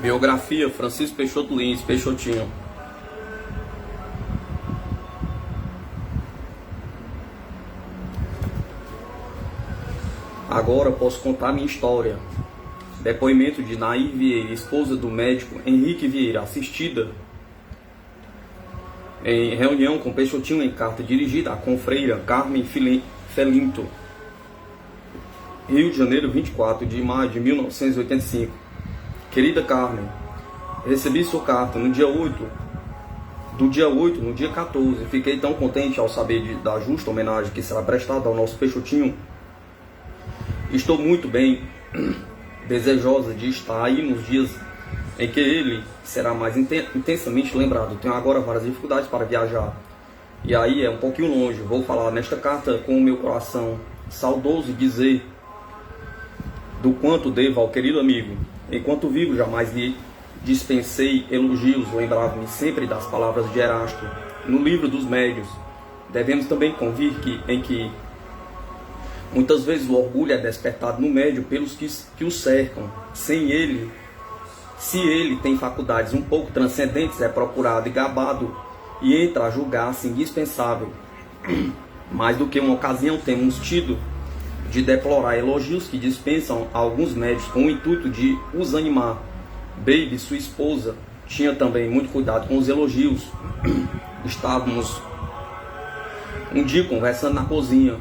Biografia: Francisco Peixoto Lins, Peixotinho. Agora posso contar minha história. Depoimento de Nair Vieira, esposa do médico Henrique Vieira, assistida em reunião com Peixotinho em carta dirigida à confreira Carmen Felinto. Rio de Janeiro, 24 de maio de 1985. Querida Carmen, recebi sua carta no dia 8, no dia 14. Fiquei tão contente ao saber da justa homenagem que será prestada ao nosso Peixotinho. Estou muito bem, desejosa de estar aí nos dias em que ele será mais intensamente lembrado. Tenho agora várias dificuldades para viajar, e aí é um pouquinho longe. Vou falar nesta carta com o meu coração saudoso e dizer do quanto devo ao querido amigo. Enquanto vivo, jamais lhe dispensei elogios. Lembrava-me sempre das palavras de Erasto no livro dos Médios. Devemos também convir em que muitas vezes o orgulho é despertado no médio pelos que o cercam. Sem ele, se ele tem faculdades um pouco transcendentes, é procurado e gabado, e entra a julgar-se indispensável. Mais do que uma ocasião temos tido de deplorar elogios que dispensam a alguns médios com o intuito de os animar. Baby, sua esposa, tinha também muito cuidado com os elogios. Estávamos um dia conversando na cozinha.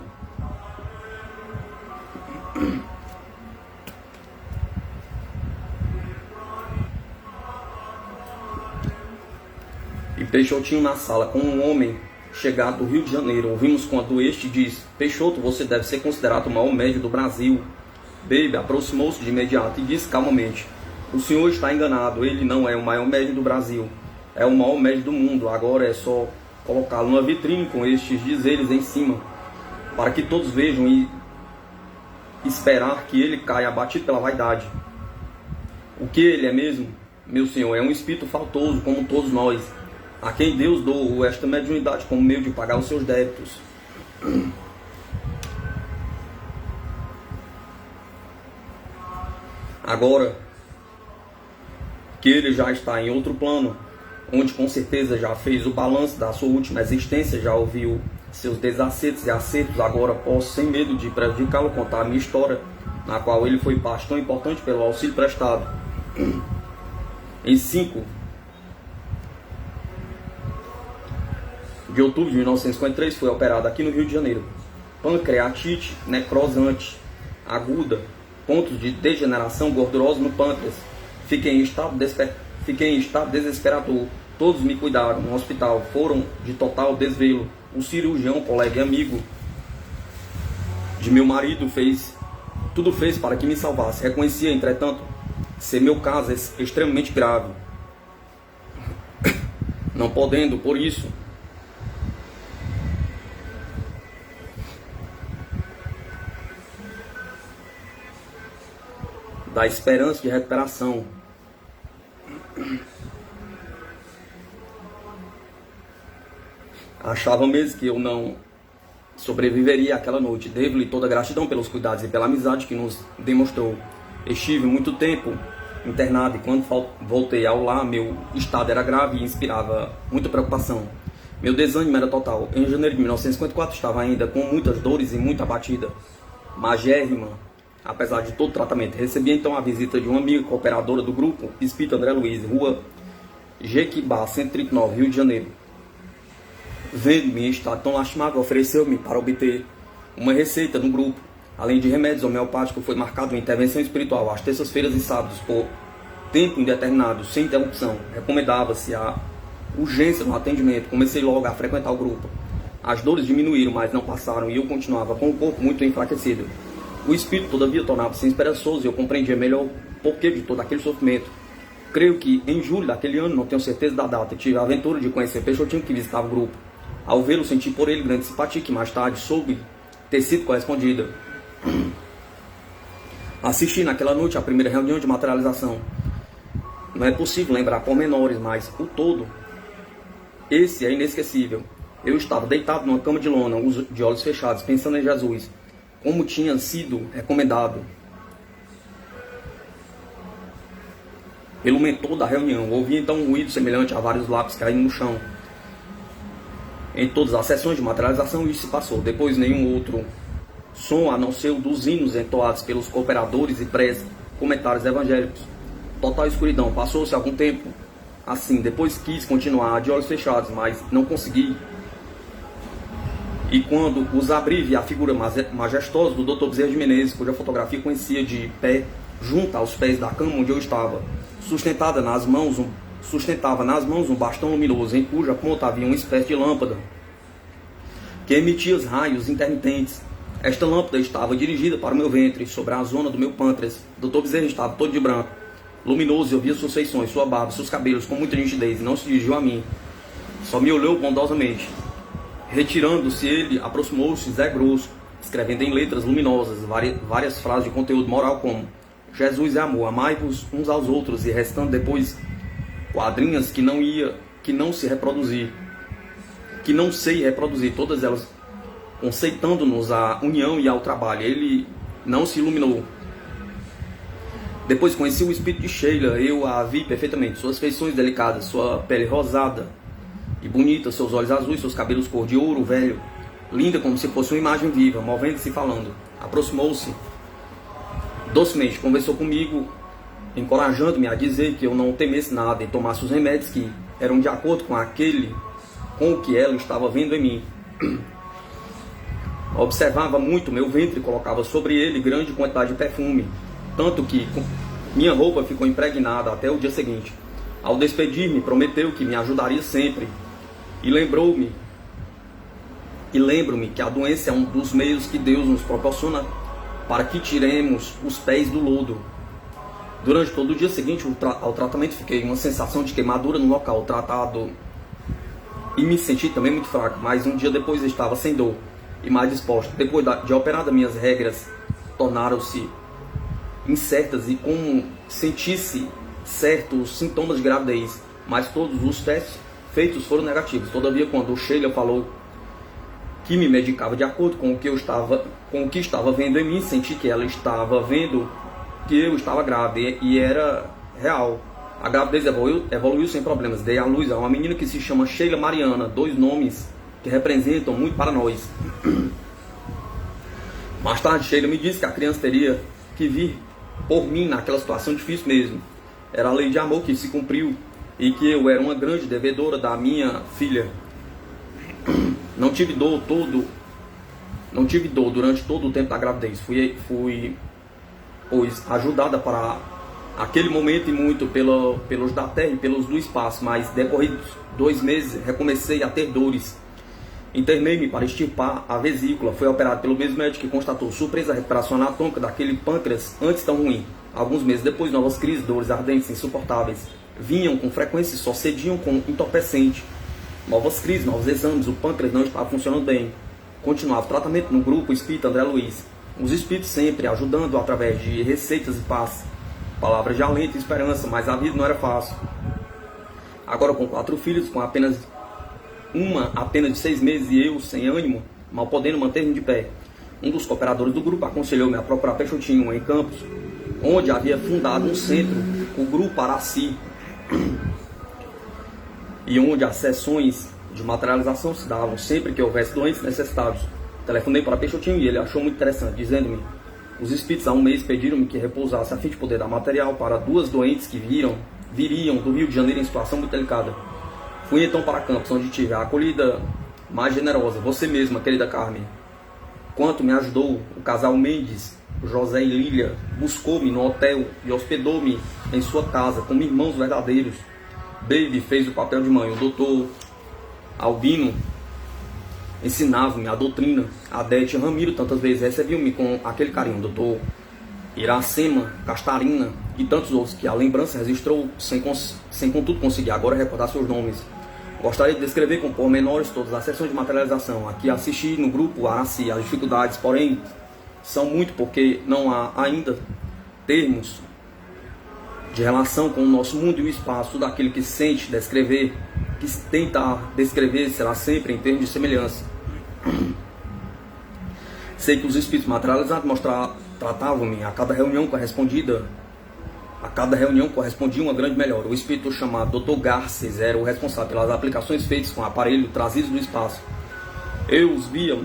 E Peixotinho na sala com um homem chegado do Rio de Janeiro. Ouvimos quando este diz: Peixoto, você deve ser considerado o maior médico do Brasil. Baby aproximou-se de imediato e disse calmamente: o senhor está enganado, ele não é o maior médico do Brasil, é o maior médico do mundo. Agora é só colocá-lo numa vitrine com estes dizeres em cima, para que todos vejam, e esperar que ele caia abatido pela vaidade. O que ele é mesmo, meu senhor, é um espírito faltoso, como todos nós, a quem Deus doou esta mediunidade como meio de pagar os seus débitos. Agora que ele já está em outro plano, onde com certeza já fez o balanço da sua última existência, já ouviu seus desacertos e acertos, agora posso, sem medo de prejudicá-lo, contar a minha história, na qual ele foi parte tão importante pelo auxílio prestado. Em 5 de outubro de 1953, foi operado aqui no Rio de Janeiro. Pancreatite necrosante aguda, pontos de degeneração gordurosa no pâncreas. Fiquei em estado desesperador. Todos me cuidaram no hospital, foram de total desvelo. O cirurgião, colega e amigo de meu marido tudo fez para que me salvasse. Reconhecia, entretanto, ser meu caso extremamente grave, não podendo, por isso, da esperança de recuperação. Achava mesmo que eu não sobreviveria àquela noite. Devo-lhe toda a gratidão pelos cuidados e pela amizade que nos demonstrou. Estive muito tempo internado, e quando voltei ao lar, meu estado era grave e inspirava muita preocupação. Meu desânimo era total. Em janeiro de 1954 estava ainda com muitas dores e muita abatida, magérrima, apesar de todo o tratamento. Recebi então a visita de uma amiga cooperadora do grupo Espírito André Luiz, rua Jequibá, 139, Rio de Janeiro. Vendo-me em estado tão lastimável, ofereceu-me para obter uma receita no grupo. Além de remédios homeopáticos, foi marcada uma intervenção espiritual às terças-feiras e sábados, por tempo indeterminado, sem interrupção. Recomendava-se a urgência no atendimento. Comecei logo a frequentar o grupo. As dores diminuíram, mas não passaram, e eu continuava com o corpo muito enfraquecido. O espírito, todavia, tornava-se esperançoso, e eu compreendia melhor o porquê de todo aquele sofrimento. Creio que em julho daquele ano, não tenho certeza da data, tive a aventura de conhecer Peixotinho, que visitava o grupo. Ao vê-lo, senti por ele grande simpatia, que mais tarde soube ter sido correspondida. Assisti naquela noite a primeira reunião de materialização. Não é possível lembrar pormenores, mas o todo, esse é inesquecível. Eu estava deitado numa cama de lona, de olhos fechados, pensando em Jesus, como tinha sido recomendado. pelo mentor da reunião. Ouvi então um ruído semelhante a vários lápis caindo no chão. Em todas as sessões de materialização isso se passou. Depois nenhum outro som a não ser o dos hinos entoados pelos cooperadores e comentários evangélicos. Total escuridão. Passou-se algum tempo assim. Depois quis continuar de olhos fechados, mas não consegui. E quando os abri, vi a figura majestosa do Dr. Bezerra de Menezes, cuja fotografia conhecia de pé, junto aos pés da cama onde eu estava, sustentava nas mãos um bastão luminoso, em cuja ponta havia uma espécie de lâmpada que emitia os raios intermitentes. Esta lâmpada estava dirigida para o meu ventre, sobre a zona do meu pâncreas. Dr. Bezerra estava todo de branco, luminoso, e eu via suas feições, sua barba, seus cabelos com muita nitidez, e não se dirigiu a mim. Só me olhou bondosamente. Retirando-se, ele aproximou-se, Zé Grosso, escrevendo em letras luminosas várias frases de conteúdo moral como: Jesus é amor, amai-vos uns aos outros, e restando depois quadrinhas que não sei reproduzir, todas elas conceitando-nos à união e ao trabalho. Ele não se iluminou. Depois conheci o espírito de Sheila, eu a vi perfeitamente, suas feições delicadas, sua pele rosada e bonita, seus olhos azuis, seus cabelos cor de ouro velho, linda como se fosse uma imagem viva, movendo-se e falando. Aproximou-se docemente, conversou comigo, encorajando-me a dizer que eu não temesse nada e tomasse os remédios que eram de acordo com o que ela estava vendo em mim. Observava muito meu ventre e colocava sobre ele grande quantidade de perfume, tanto que minha roupa ficou impregnada até o dia seguinte. Ao despedir-me, prometeu que me ajudaria sempre. E lembro-me que a doença é um dos meios que Deus nos proporciona para que tiremos os pés do lodo. Durante todo o dia seguinte ao tratamento, fiquei uma sensação de queimadura no local tratado e me senti também muito fraco, mas um dia depois estava sem dor e mais disposto. Depois de operada, minhas regras tornaram-se incertas e como sentisse certos sintomas de gravidez, mas todos os testes feitos foram negativos. Todavia, quando o Sheila falou que me medicava de acordo com o que estava vendo em mim, senti que ela estava vendo que eu estava grávida e era real. A gravidez evoluiu sem problemas. Dei à luz a uma menina que se chama Sheila Mariana, 2 nomes que representam muito para nós. Mais tarde, Sheila me disse que a criança teria que vir por mim naquela situação difícil mesmo. Era a lei de amor que se cumpriu e que eu era uma grande devedora da minha filha. Não tive dor durante todo o tempo da gravidez. Fui pois ajudada para aquele momento e muito pelos da terra e pelos do espaço, mas decorridos 2 meses recomecei a ter dores. Internei-me para extirpar a vesícula. Foi operado pelo mesmo médico que constatou surpresa a recuperação anatômica daquele pâncreas antes tão ruim. Alguns meses depois, novas crises, dores ardentes, insuportáveis, vinham com frequência e só cediam com entorpecente. Novas crises, novos exames, o pâncreas não estava funcionando bem. Continuava o tratamento no grupo espírita André Luiz. Os espíritos sempre ajudando através de receitas e paz, palavras de alento e esperança, mas a vida não era fácil. Agora com 4 filhos, com apenas de 6 meses e eu sem ânimo, mal podendo manter-me de pé. Um dos cooperadores do grupo aconselhou-me a procurar Peixotinho, em Campos, onde havia fundado um centro, o Grupo Araci, e onde as sessões de materialização se davam sempre que houvesse doentes necessitados. Telefonei para Peixotinho e ele achou muito interessante, dizendo-me: os espíritos há um mês pediram-me que repousasse a fim de poder dar material para 2 doentes que viriam do Rio de Janeiro em situação muito delicada. Fui então para Campos, onde tive a acolhida mais generosa, você mesma, querida Carmen. Quanto me ajudou o casal Mendes, José e Lília, buscou-me no hotel e hospedou-me em sua casa como irmãos verdadeiros. Baby fez o papel de mãe, o doutor Albino ensinava-me a doutrina, a Adete e Ramiro tantas vezes recebiam-me com aquele carinho, doutor Iracema, Castarina e tantos outros que a lembrança registrou sem contudo conseguir agora recordar seus nomes. Gostaria de descrever com pormenores todas as sessões de materialização. Aqui assisti no grupo Araci. As dificuldades, porém, são muito porque não há ainda termos de relação com o nosso mundo e o espaço. Tudo aquilo que sente descrever, que tentar descrever, será sempre em termos de semelhança. Sei que os espíritos materializados tratavam-me a cada reunião correspondida A cada reunião correspondia uma grande melhora. O espírito chamado Dr. Garces era o responsável pelas aplicações feitas com o aparelho trazidos do espaço. Eu os via,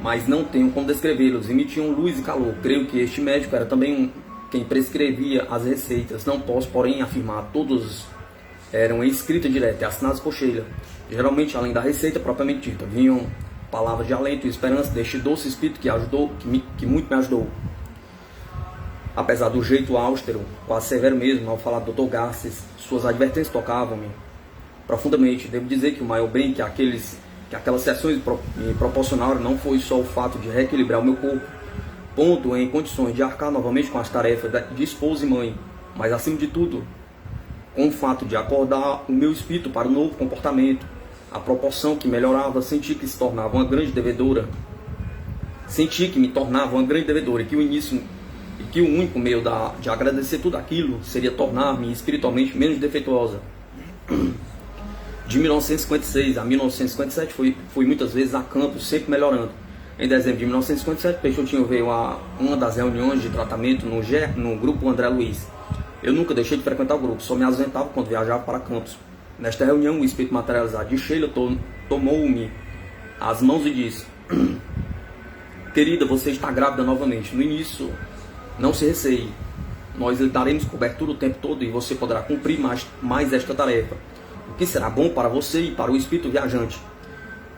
mas não tenho como descrevê-los, emitiam luz e calor. Creio que este médico era também quem prescrevia as receitas. Não posso, porém, afirmar. Todos eram em escrita direta e assinados por Sheila. Geralmente, além da receita propriamente dita, vinham palavras de alento e esperança deste doce espírito que muito me ajudou. Apesar do jeito austero, quase severo mesmo, ao falar do Dr. Garces, suas advertências tocavam-me profundamente. Devo dizer que o maior bem que aquelas sessões me proporcionaram não foi só o fato de reequilibrar o meu corpo, pondo em condições de arcar novamente com as tarefas de esposa e mãe, mas acima de tudo, com o fato de acordar o meu espírito para um novo comportamento. A proporção que melhorava, senti que se tornava uma grande devedora. Senti que me tornava uma grande devedora e que o único meio de agradecer tudo aquilo seria tornar-me espiritualmente menos defeituosa. De 1956 a 1957 fui muitas vezes a campos, sempre melhorando. Em dezembro de 1957, Peixotinho veio a uma das reuniões de tratamento no grupo André Luiz. Eu nunca deixei de frequentar o grupo, só me ausentava quando viajava para campos. Nesta reunião, o espírito materializado de Sheila tomou-me as mãos e disse: querida, você está grávida novamente. No início, não se receie. Nós lhe daremos cobertura o tempo todo e você poderá cumprir mais esta tarefa, o que será bom para você e para o espírito viajante.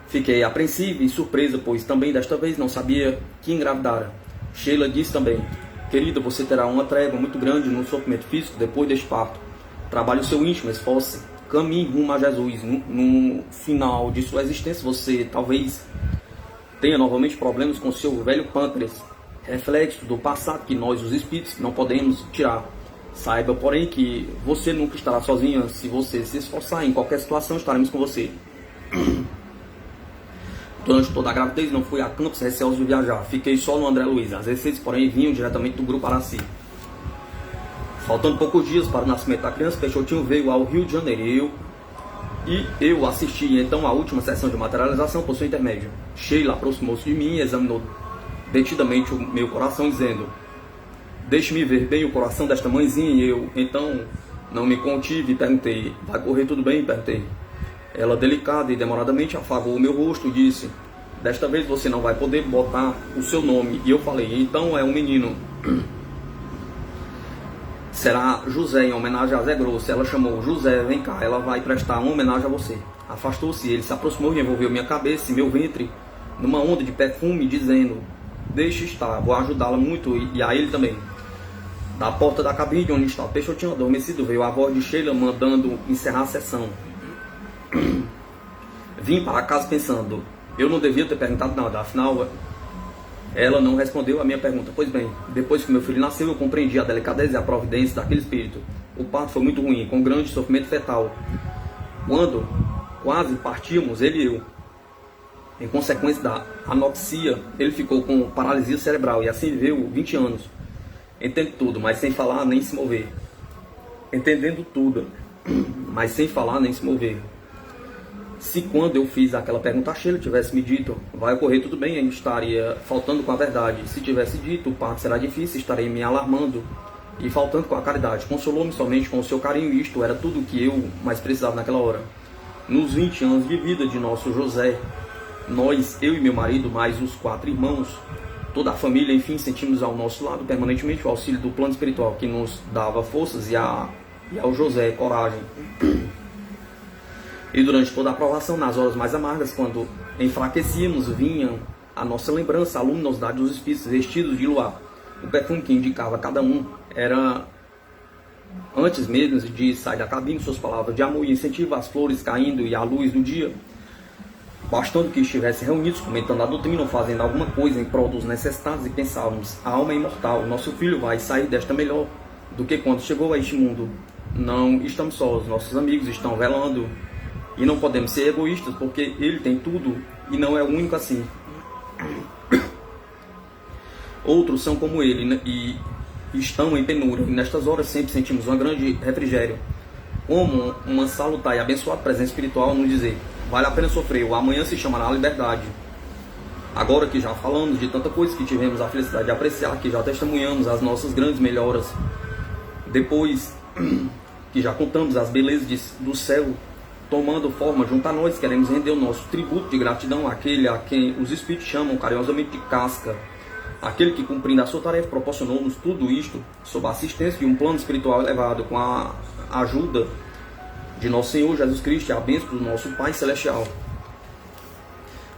Fiquei apreensiva e surpresa, pois também desta vez não sabia que engravidara. Sheila disse também: querida, você terá uma trégua muito grande no sofrimento físico depois deste parto. Trabalhe o seu íntimo, esforce, caminhe rumo a Jesus. No final de sua existência, você talvez tenha novamente problemas com seu velho pâncreas, reflexo do passado que nós, os espíritos, não podemos tirar. Saiba, porém, que você nunca estará sozinha. Se você se esforçar, em qualquer situação estaremos com você. Durante toda a gravidez não fui a campos receoso de viajar. Fiquei só no André Luiz. As receitas, porém, vinham diretamente do grupo Araci. Faltando poucos dias para o nascimento da criança, Peixotinho veio ao Rio de Janeiro e eu assisti então a última sessão de materialização por seu intermédio. Sheila aproximou-se de mim e examinou detidamente o meu coração, dizendo: deixe-me ver bem o coração desta mãezinha. E eu então não me contive e perguntei: vai correr tudo bem? Perguntei. Ela, delicada e demoradamente, afagou o meu rosto e disse: desta vez você não vai poder botar o seu nome. E eu falei: então é um menino. Será José, em homenagem a Zé Grosso. Ela chamou: José, vem cá, ela vai prestar uma homenagem a você. Afastou-se, ele se aproximou e envolveu minha cabeça e meu ventre numa onda de perfume, dizendo: deixe estar, vou ajudá-la muito, e a ele também. Da porta da cabine onde estava o Peixotinho adormecido, veio a voz de Sheila mandando encerrar a sessão. Vim para casa pensando: eu não devia ter perguntado nada, afinal ela não respondeu a minha pergunta. Pois bem, depois que meu filho nasceu, eu compreendi a delicadeza e a providência daquele espírito. O parto foi muito ruim, com grande sofrimento fetal. Quando quase partíamos, ele e eu, em consequência da anoxia, ele ficou com paralisia cerebral e assim viveu 20 anos. Entende tudo, mas sem falar nem se mover. Entendendo tudo, mas sem falar nem se mover. Se quando eu fiz aquela pergunta a Sheila tivesse me dito: vai ocorrer tudo bem, eu estaria faltando com a verdade. Se tivesse dito: o parto será difícil, estarei me alarmando e faltando com a caridade. Consolou-me somente com o seu carinho, e isto era tudo o que eu mais precisava naquela hora. Nos 20 anos de vida de nosso José, nós, eu e meu marido, mais os 4 irmãos, toda a família, enfim, sentimos ao nosso lado permanentemente o auxílio do plano espiritual, que nos dava forças, e ao José coragem. E durante toda a provação, nas horas mais amargas, quando enfraquecíamos, vinha a nossa lembrança, a luminosidade dos espíritos vestidos de luar. O perfume que indicava cada um era, antes mesmo de sair da cabine, suas palavras de amor e incentivo, as flores caindo e a luz do dia. Bastando que estivessem reunidos, comentando a doutrina ou fazendo alguma coisa em prol dos necessitados, e pensávamos: a alma é imortal, nosso filho vai sair desta melhor do que quando chegou a este mundo. Não estamos sós, nossos amigos estão velando. E não podemos ser egoístas, porque ele tem tudo e não é o único assim. Outros são como ele e estão em penúria, e nestas horas sempre sentimos um grande refrigério, como uma salutar e abençoada presença espiritual nos dizer: vale a pena sofrer, o amanhã se chamará a liberdade. Agora que já falamos de tanta coisa, que tivemos a felicidade de apreciar, que já testemunhamos as nossas grandes melhoras, Depois que já contamos as belezas do céu tomando forma junto a nós, queremos render o nosso tributo de gratidão àquele a quem os Espíritos chamam carinhosamente de casca, aquele que, cumprindo a sua tarefa, proporcionou-nos tudo isto sob a assistência de um plano espiritual elevado, com a ajuda de nosso Senhor Jesus Cristo e a bênção do nosso Pai Celestial.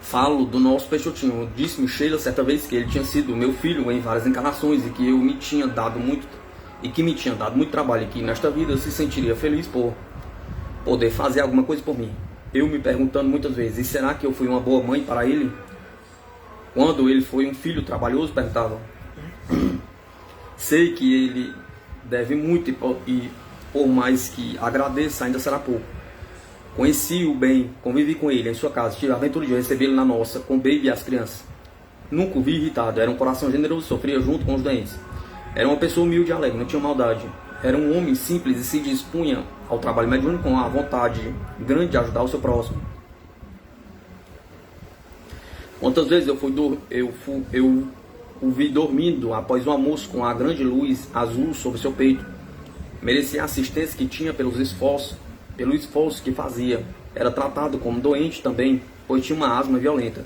Falo do nosso Peixotinho. Disse-me Sheila certa vez que ele tinha sido meu filho em várias encarnações e que me tinha dado muito trabalho, e que nesta vida se sentiria feliz por poder fazer alguma coisa por mim. Eu me perguntando muitas vezes, e será que eu fui uma boa mãe para ele? Quando ele foi um filho trabalhoso, perguntava. Sei que ele deve muito e por mais que agradeça, ainda será pouco. Conheci-o bem, convivi com ele em sua casa, tive a aventura de recebê-lo na nossa, com o baby e as crianças. Nunca o vi irritado, era um coração generoso, sofria junto com os doentes. Era uma pessoa humilde e alegre, não tinha maldade. Era um homem simples e se dispunha ao trabalho mediúnico com a vontade grande de ajudar o seu próximo. Quantas vezes eu o vi dormindo após o almoço com a grande luz azul sobre seu peito. Merecia a assistência que tinha pelo esforço que fazia. Era tratado como doente também, pois tinha uma asma violenta.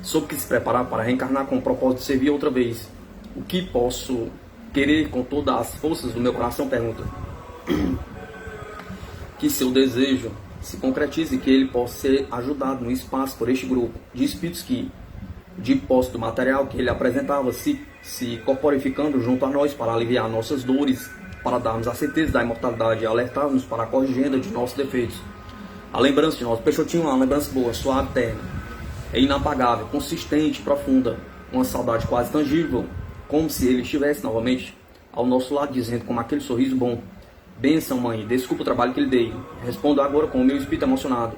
Soube que se preparava para reencarnar com o propósito de servir outra vez. O que posso querer com todas as forças do meu coração? Pergunta. Que seu desejo se concretize e que ele possa ser ajudado no espaço por este grupo de espíritos que, de posse do material que ele apresentava, se corporificando junto a nós para aliviar nossas dores, para darmos a certeza da imortalidade e alertar-nos para a corrigenda de nossos defeitos. A lembrança de nosso Peixotinho é uma lembrança boa, suave, terna, é inapagável, consistente, profunda, uma saudade quase tangível, como se ele estivesse novamente ao nosso lado, dizendo com aquele sorriso bom: benção, mãe, desculpa o trabalho que lhe dei. Respondo agora com o meu espírito emocionado: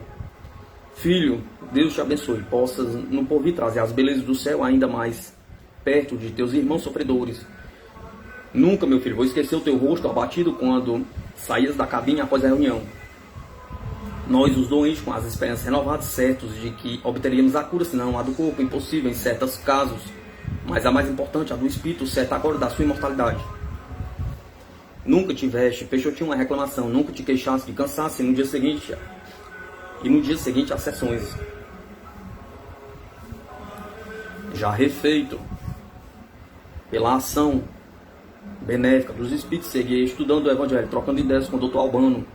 filho, Deus te abençoe, possas no porvir trazer as belezas do céu ainda mais perto de teus irmãos sofredores. Nunca, meu filho, vou esquecer o teu rosto abatido quando saías da cabine após a reunião. Nós, os doentes, com as esperanças renovadas, certos de que obteríamos a cura, senão a do corpo, impossível em certos casos, mas a mais importante, a do espírito, certa agora da sua imortalidade. Nunca tiveste, Peixotinho, uma reclamação, nunca te queixaste de cansaço e no dia seguinte as sessões. Já refeito pela ação benéfica dos espíritos, seguia estudando o Evangelho, trocando ideias com o Dr. Albano,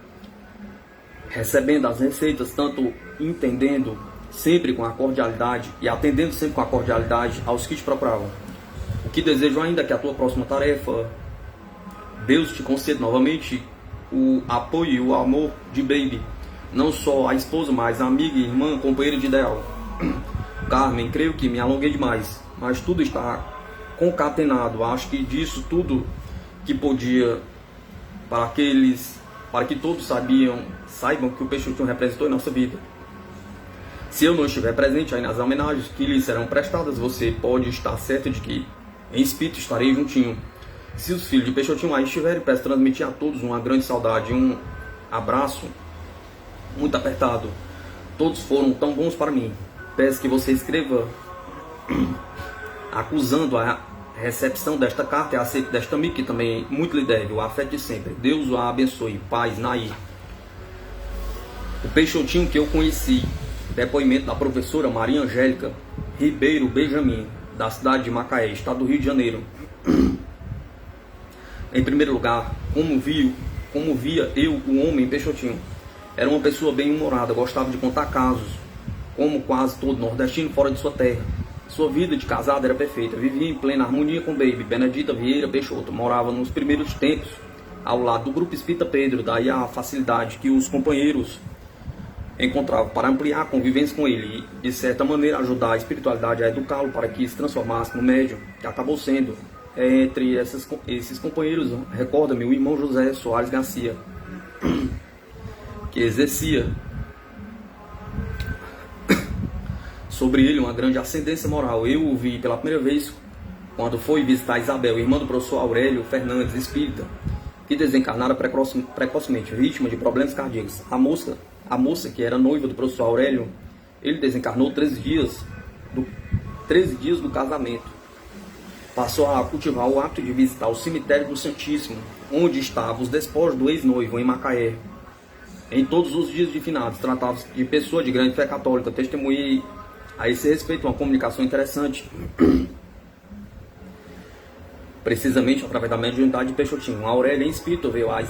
recebendo as receitas, tanto entendendo sempre com a cordialidade e atendendo sempre com a cordialidade aos que te procuravam. O que desejo ainda é que a tua próxima tarefa, Deus te conceda novamente o apoio e o amor de baby, não só a esposa, mas a amiga, irmã, companheira de ideal. Carmen, creio que me alonguei demais, mas tudo está concatenado. Acho que disso tudo que podia, para que todos saibam que o Peixotinho representou em nossa vida. Se eu não estiver presente aí nas homenagens que lhe serão prestadas, você pode estar certo de que em espírito estarei juntinho. Se os filhos de Peixotinho aí estiverem, peço transmitir a todos uma grande saudade, um abraço muito apertado. Todos foram tão bons para mim. Peço que você escreva acusando a recepção desta carta e aceito desta amiga, que também muito lhe deve o afeto de sempre. Deus o abençoe. Paz, Nair. O Peixotinho que eu conheci. Depoimento da professora Maria Angélica Ribeiro Benjamin, da cidade de Macaé, estado do Rio de Janeiro. Em primeiro lugar, como via eu o homem Peixotinho. Era uma pessoa bem-humorada, gostava de contar casos, como quase todo nordestino fora de sua terra. Sua vida de casada era perfeita, vivia em plena harmonia com baby Benedita Vieira Peixoto. Morava nos primeiros tempos ao lado do Grupo Espírita Pedro, daí a facilidade que os companheiros encontravam para ampliar a convivência com ele e, de certa maneira, ajudar a espiritualidade a educá-lo para que se transformasse no médium que acabou sendo. Entre esses companheiros, recorda-me o irmão José Soares Garcia, que exercia sobre ele uma grande ascendência moral. Eu o vi pela primeira vez quando foi visitar Isabel, irmã do professor Aurélio Fernandes, espírita, que desencarnara precocemente, vítima de problemas cardíacos. A moça que era noiva do professor Aurélio, ele desencarnou 13 dias do casamento. passou a cultivar o hábito de visitar o cemitério do Santíssimo, onde estavam os despojos do ex-noivo em Macaé. Em todos os dias de finados, tratava-se de pessoa de grande fé católica. Testemunhei a esse respeito uma comunicação interessante, precisamente através da mediunidade de Peixotinho. A Aurélia, em espírito, veio a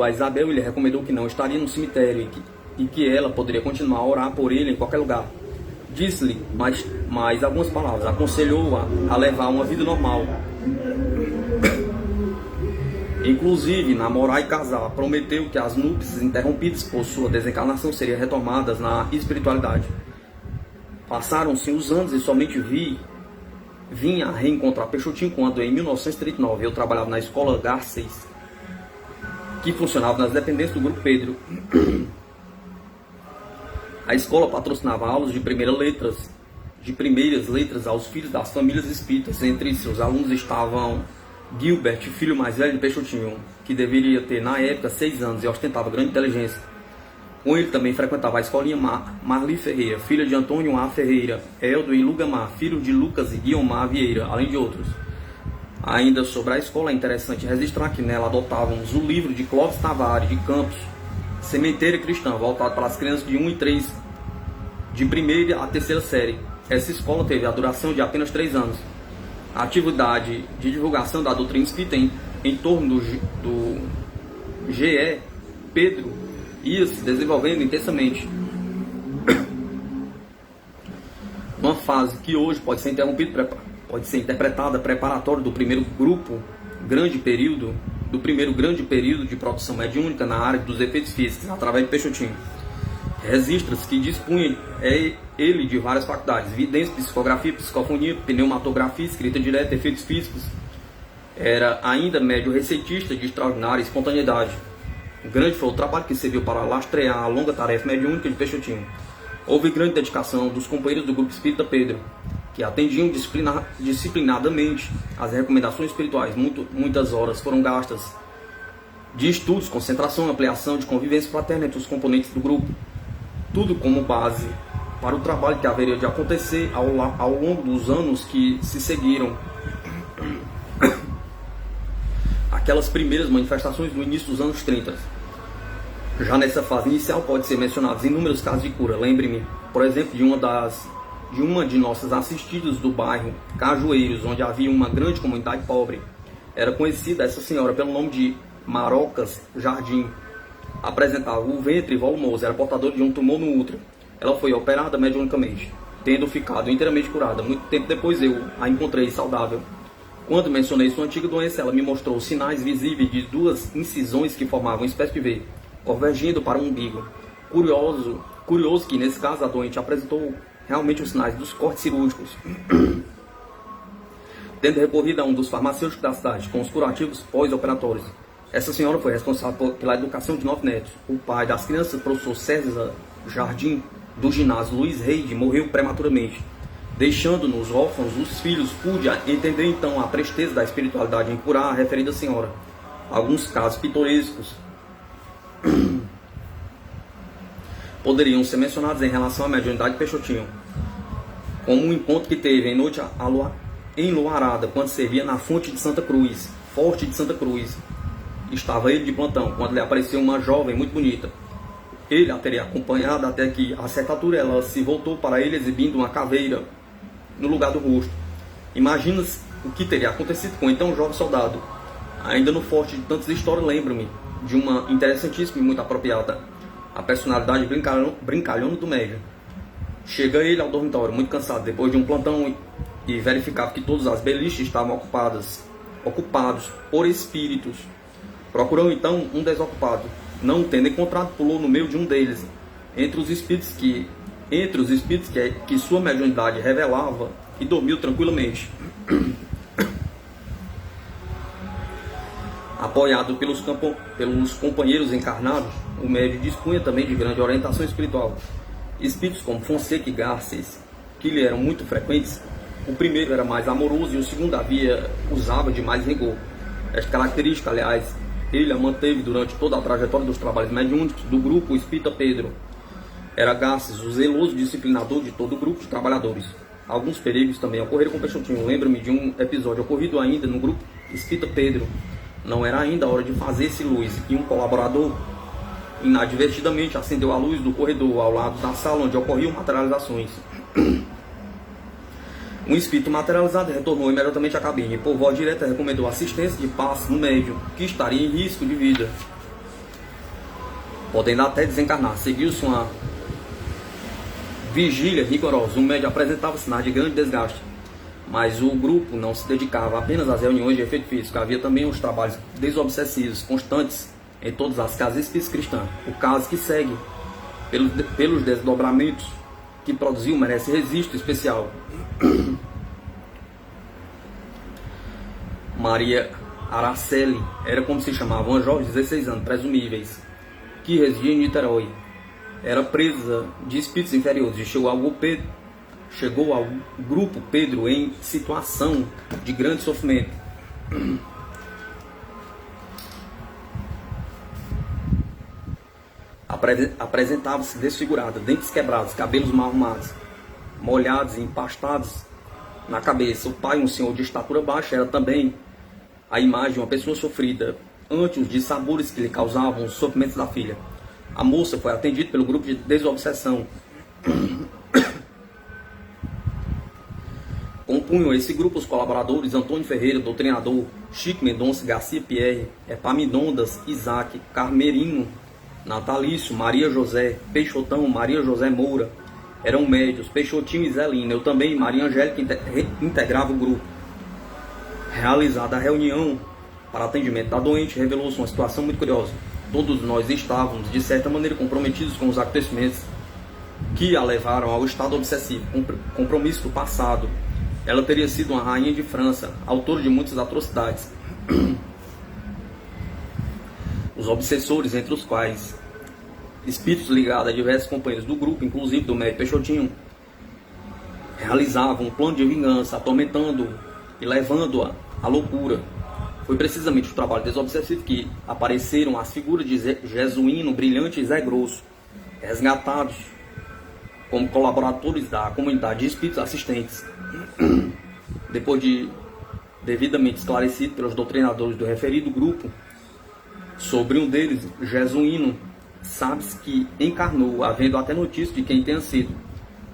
Isabel e lhe recomendou que não estaria no cemitério e que ela poderia continuar a orar por ele em qualquer lugar. Disse-lhe mais algumas palavras, aconselhou-a a levar uma vida normal, inclusive namorar e casar. Prometeu que as núpcias interrompidas por sua desencarnação seriam retomadas na espiritualidade. Passaram-se os anos e somente vim a reencontrar Peixotinho quando, em 1939, eu trabalhava na escola Garcês, que funcionava nas dependências do Grupo Pedro. A escola patrocinava aulas de primeiras letras aos filhos das famílias espíritas. Entre seus alunos estavam Gilbert, filho mais velho de Peixotinho, que deveria ter na época 6 anos e ostentava grande inteligência. Com ele também frequentava a escolinha Marli Ferreira, filha de Antônio A. Ferreira, Eldo e Lugamar, filho de Lucas e Guiomar Vieira, além de outros. Ainda sobre a escola, é interessante registrar que nela adotávamos o livro de Clóvis Tavares de Campos, Sementeira Cristã, voltado para as crianças de 1 e 3, de primeira a terceira série. Essa escola teve a duração de apenas 3 anos. A atividade de divulgação da doutrina espírita em torno do GE Pedro ia se desenvolvendo intensamente. Uma fase que hoje pode ser interpretada preparatória do primeiro grande período de produção mediúnica na área dos efeitos físicos, através de Peixotinho. Registra-se que dispunha ele de várias faculdades: vidência, psicografia, psicofonia, pneumatografia, escrita direta, efeitos físicos. Era ainda médio receitista de extraordinária espontaneidade. Grande foi o trabalho que serviu para lastrear a longa tarefa mediúnica de Peixotinho. Houve grande dedicação dos companheiros do Grupo Espírita Pedro, que atendiam disciplinadamente às recomendações espirituais. Muitas horas foram gastas de estudos, concentração, ampliação de convivência fraterna entre os componentes do grupo. Tudo como base para o trabalho que haveria de acontecer ao longo dos anos que se seguiram. Aquelas primeiras manifestações no início dos anos 30. Já nessa fase inicial pode ser mencionados inúmeros casos de cura. Lembre-me, por exemplo, de uma de nossas assistidas do bairro Cajueiros, onde havia uma grande comunidade pobre. Era conhecida essa senhora pelo nome de Marocas Jardim. Apresentava o ventre volumoso, era portadora de um tumor no útero. Ela foi operada mediunicamente, tendo ficado inteiramente curada. Muito tempo depois eu a encontrei saudável. Quando mencionei sua antiga doença, ela me mostrou sinais visíveis de 2 incisões que formavam uma espécie de V, convergindo para um umbigo. Curioso que, nesse caso, a doente apresentou realmente os sinais dos cortes cirúrgicos. Tendo recorrido a um dos farmacêuticos da cidade, com os curativos pós-operatórios. Essa senhora foi responsável pela educação de 9 netos. O pai das crianças, o professor César Jardim, do ginásio Luiz Reide, morreu prematuramente, deixando-nos órfãos os filhos. Pude entender então a presteza da espiritualidade em curar a referida senhora. Alguns casos pitorescos poderiam ser mencionados em relação à mediunidade de Peixotinho, como um encontro que teve em noite enluarada, quando servia na fonte de Santa Cruz, Forte de Santa Cruz. Estava ele de plantão, quando lhe apareceu uma jovem muito bonita. Ele a teria acompanhado até que, a certa altura, ela se voltou para ele exibindo uma caveira no lugar do rosto. Imagina-se o que teria acontecido com então o jovem soldado. Ainda no forte de tantas histórias, lembro-me de uma interessantíssima e muito apropriada: a personalidade brincalhona do médium. Chega ele ao dormitório, muito cansado, depois de um plantão, e verificava que todas as beliches estavam ocupados por espíritos. Procurou então um desocupado. Não tendo encontrado, pulou no meio de um deles, entre os espíritos que sua mediunidade revelava, e dormiu tranquilamente. Apoiado pelos companheiros encarnados, o médium dispunha também de grande orientação espiritual. Espíritos como Fonseca e Garcês, que lhe eram muito frequentes, o primeiro era mais amoroso e o segundo usava de mais rigor. Esta característica, aliás, ele a manteve durante toda a trajetória dos trabalhos mediúnicos do Grupo Espírita Pedro. Era Garcês o zeloso disciplinador de todo o grupo de trabalhadores. Alguns perigos também ocorreram com Peixotinho. Lembro-me de um episódio ocorrido ainda no grupo Espírita Pedro. Não era ainda a hora de fazer-se luz, e um colaborador inadvertidamente acendeu a luz do corredor ao lado da sala onde ocorriam materializações. Um espírito materializado retornou imediatamente à cabine e, por voz direta, recomendou assistência de passe no médium, que estaria em risco de vida, podendo até desencarnar. Seguiu-se uma vigília rigorosa. O médium apresentava sinais de grande desgaste, mas o grupo não se dedicava apenas às reuniões de efeito físico. Havia também os trabalhos desobsessivos, constantes em todas as casas espíritas cristãs. O caso que segue, pelos desdobramentos que produziu, merece registro especial. Maria Araceli era como se chamava, uma jovem de 16 anos, presumíveis, que residia em Niterói. Era presa de espíritos inferiores e chegou ao grupo Pedro em situação de grande sofrimento. Apresentava-se desfigurada, dentes quebrados, cabelos mal arrumados, molhados e empastados na cabeça. O pai, um senhor de estatura baixa, era também a imagem de uma pessoa sofrida ante os dissabores que lhe causavam os sofrimentos da filha. A moça foi atendida pelo grupo de desobsessão. Compunham esse grupo os colaboradores Antônio Ferreira, doutrinador, Chico Mendonça, Garcia Pierre, Epaminondas, Isaac, Carmerino, Natalício, Maria José, Peixotão, Maria José Moura. Eram médios, Peixotinho e Zelina. Eu também, Maria Angélica, integrava o grupo. Realizada a reunião para atendimento da doente, revelou-se uma situação muito curiosa. Todos nós estávamos, de certa maneira, comprometidos com os acontecimentos que a levaram ao estado obsessivo, compromisso do passado. Ela teria sido uma rainha de França, autora de muitas atrocidades. Os obsessores, entre os quais espíritos ligados a diversos companheiros do grupo, inclusive do médico Peixotinho, realizavam um plano de vingança, atormentando e levando-a à loucura. Foi precisamente o trabalho desobsessivo que apareceram as figuras de Jesuíno, Brilhante e Zé Grosso, resgatados como colaboradores da comunidade de espíritos assistentes. Depois de devidamente esclarecido pelos doutrinadores do referido grupo, sobre um deles, Jesuíno, sabe-se que encarnou, havendo até notícia de quem tenha sido.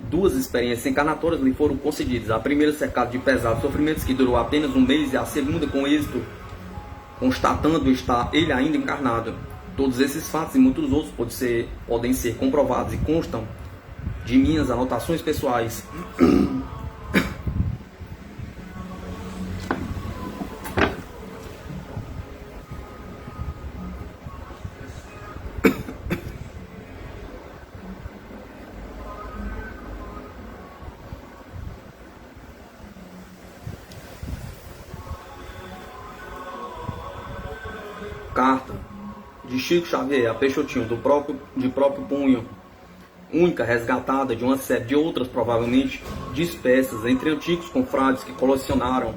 2 experiências encarnatórias lhe foram concedidas. A primeira cercada de pesados sofrimentos, que durou apenas um mês, e a segunda com êxito, constatando estar ele ainda encarnado. Todos esses fatos e muitos outros podem ser comprovados e constam de minhas anotações pessoais. Carta de Chico Xavier a Peixotinho, de próprio punho, única resgatada de uma série de outras, provavelmente dispersas entre antigos confrades que colecionam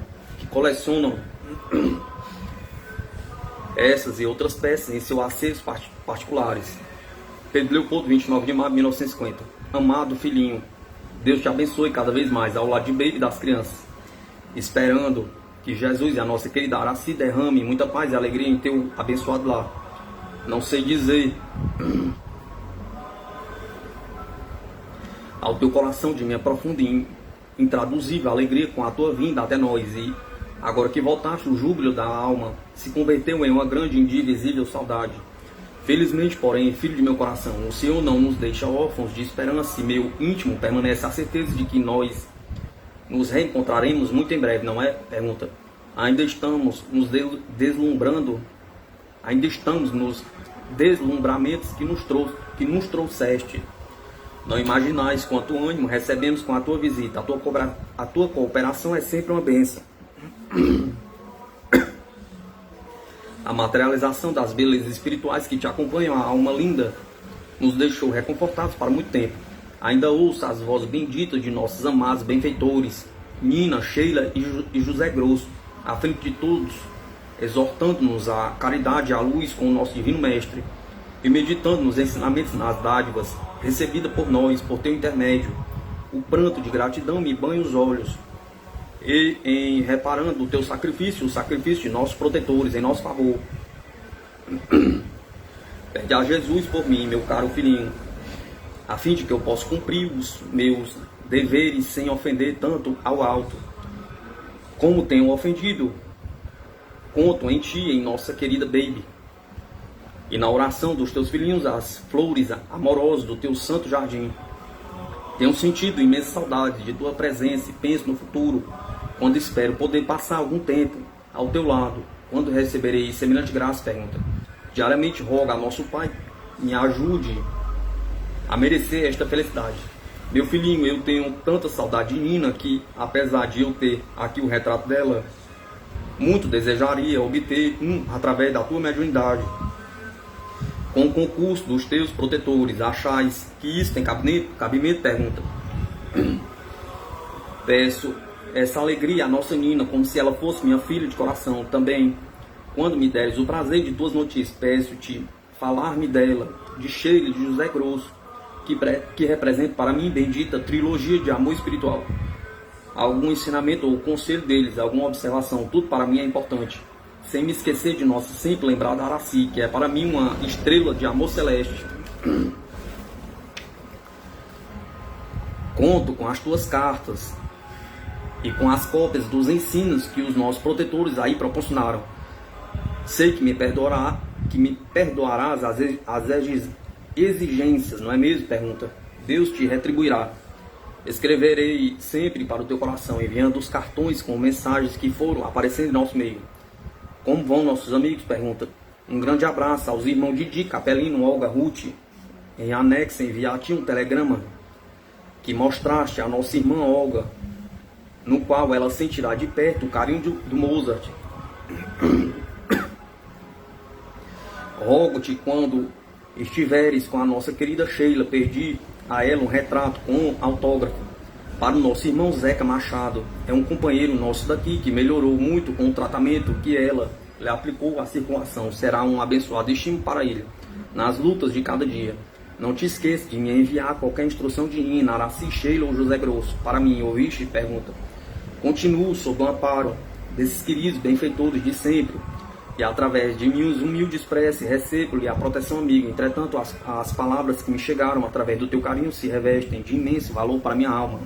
essas e outras peças em seus acervos particulares. Pedro Leopoldo, 29 de maio de 1950. Amado filhinho, Deus te abençoe cada vez mais ao lado de Baby e das crianças, esperando que Jesus e a nossa querida Araci derrame muita paz e alegria em teu abençoado lar. Não sei dizer ao teu coração de minha profunda e intraduzível alegria com a tua vinda até nós, e agora que voltaste, o júbilo da alma se converteu em uma grande e indivisível saudade. Felizmente, porém, filho de meu coração, o Senhor não nos deixa órfãos de esperança, e meu íntimo permanece a certeza de que nós nos reencontraremos muito em breve, não é? Pergunta. Ainda estamos nos deslumbramentos que nos trouxeste. Não imaginais quanto ânimo recebemos com a tua visita. A tua cooperação é sempre uma bênção. A materialização das belezas espirituais que te acompanham, a alma linda, nos deixou reconfortados para muito tempo. Ainda ouço as vozes benditas de nossos amados benfeitores, Nina, Sheila e José Grosso, à frente de todos, exortando-nos à caridade e à luz com o nosso Divino Mestre, e meditando nos ensinamentos, nas dádivas recebidas por nós, por teu intermédio. o pranto de gratidão me banha os olhos. E em reparando o teu sacrifício, o sacrifício de nossos protetores em nosso favor. Pede a Jesus por mim, meu caro filhinho, a fim de que eu possa cumprir os meus deveres sem ofender tanto ao alto, como tenho ofendido. Conto em ti, em nossa querida baby, e na oração dos teus filhinhos, as flores amorosas do teu santo jardim. Tenho sentido imensa saudade de tua presença e penso no futuro, quando espero poder passar algum tempo ao teu lado. Quando receberei semelhante graça? Pergunta. Diariamente roga a nosso Pai, me ajude a merecer esta felicidade. Meu filhinho, eu tenho tanta saudade de Nina que, apesar de eu ter aqui o retrato dela, muito desejaria obter através da tua mediunidade. Com o concurso dos teus protetores, achais que isso tem cabimento? Pergunta. Peço essa alegria à nossa Nina, como se ela fosse minha filha de coração. Também, quando me deres o prazer de tuas notícias, peço-te falar-me dela, de Sheila e de José Grosso, que representa para mim bendita trilogia de amor espiritual. Algum ensinamento ou conselho deles, alguma observação, tudo para mim é importante. Sem me esquecer de nossa sempre lembrada Araci, que é para mim uma estrela de amor celeste. Conto com as tuas cartas e com as cópias dos ensinos que os nossos protetores aí proporcionaram. Sei que me perdoarás as exigências, não é mesmo? Pergunta. Deus te retribuirá. Escreverei sempre para o teu coração, enviando os cartões com mensagens que foram aparecendo em nosso meio. Como vão nossos amigos? Pergunta. Um grande abraço aos irmãos Didi, Capelino, Olga, Ruth. Em anexo, enviar-te um telegrama que mostraste à nossa irmã Olga, no qual ela sentirá de perto o carinho do Mozart. Rogo-te, quando estiveres com a nossa querida Sheila, perdi a ela um retrato com autógrafo para o nosso irmão Zeca Machado. É um companheiro nosso daqui que melhorou muito com o tratamento que ela lhe aplicou à circulação. Será um abençoado estímulo para ele nas lutas de cada dia. Não te esqueça de me enviar qualquer instrução de Nina, Araci, Sheila ou José Grosso para mim. Ouviste? Pergunta. Continuo sob o amparo desses queridos benfeitores de sempre, e através de minhas humildes preces recebo-lhe a proteção amiga. Entretanto, as palavras que me chegaram através do teu carinho se revestem de imenso valor para minha alma.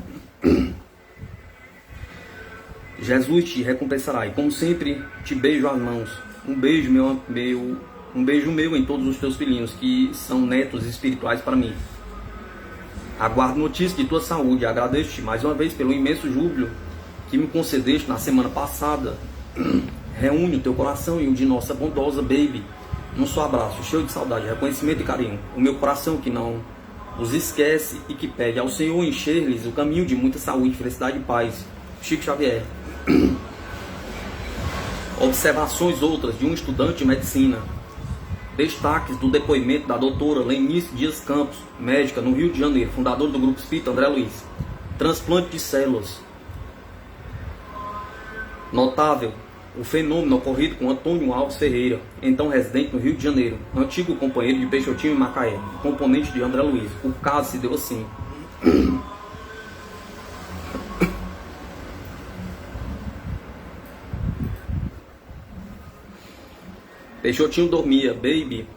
Jesus te recompensará, e como sempre te beijo as mãos. Um beijo meu em todos os teus filhinhos, que são netos espirituais para mim. Aguardo notícias de tua saúde. Agradeço-te mais uma vez pelo imenso júbilo que me concedeste na semana passada. Reúne o teu coração e o de nossa bondosa baby num só abraço, cheio de saudade, reconhecimento e carinho. O meu coração que não os esquece e que pede ao Senhor encher-lhes o caminho de muita saúde, felicidade e paz. Chico Xavier. Observações outras de um estudante de medicina. Destaques do depoimento da doutora Lenice Dias Campos, médica no Rio de Janeiro, fundadora do Grupo Espírita André Luiz. Transplante de células. Notável o fenômeno ocorrido com Antônio Alves Ferreira, então residente no Rio de Janeiro, antigo companheiro de Peixotinho e Macaé, componente de André Luiz. O caso se deu assim. Peixotinho dormia, baby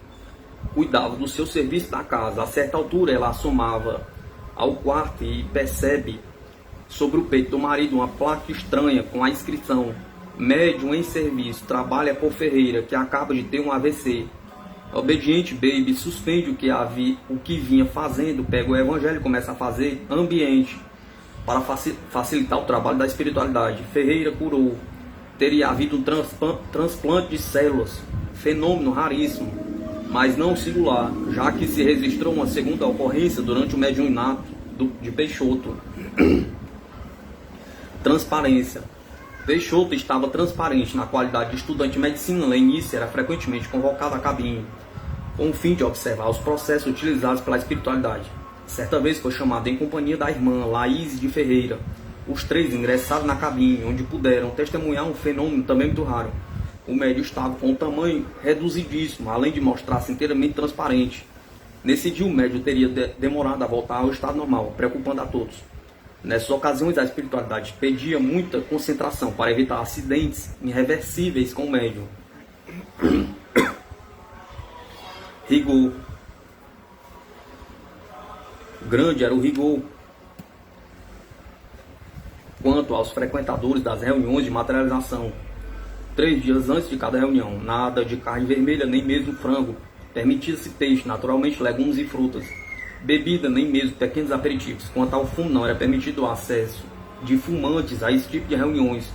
cuidava do seu serviço da casa. A certa altura ela assomava ao quarto e percebe sobre o peito do marido uma placa estranha com a inscrição: médium em serviço, trabalha por Ferreira, que acaba de ter um AVC. Obediente, baby suspende o que vinha fazendo, pega o evangelho e começa a fazer ambiente para facilitar o trabalho da espiritualidade. Ferreira curou. Teria havido um transplante de células, fenômeno raríssimo, mas não singular, já que se registrou uma segunda ocorrência durante o mediunato de Peixoto. Transparência. Peixoto estava transparente na qualidade de estudante de medicina. Lenice era frequentemente convocada à cabine, com o fim de observar os processos utilizados pela espiritualidade. Certa vez foi chamada em companhia da irmã Laís de Ferreira. Os três ingressaram na cabine, onde puderam testemunhar um fenômeno também muito raro. O médium estava com um tamanho reduzidíssimo, além de mostrar-se inteiramente transparente. Nesse dia, o médium teria demorado a voltar ao estado normal, preocupando a todos. Nessas ocasiões, a espiritualidade pedia muita concentração para evitar acidentes irreversíveis com o médium. Rigor. Grande era o rigor quanto aos frequentadores das reuniões de materialização. 3 dias antes de cada reunião, nada de carne vermelha, nem mesmo frango. Permitia-se peixe, naturalmente legumes e frutas. Bebida, nem mesmo pequenos aperitivos. Quanto ao fumo, não era permitido o acesso de fumantes a esse tipo de reuniões.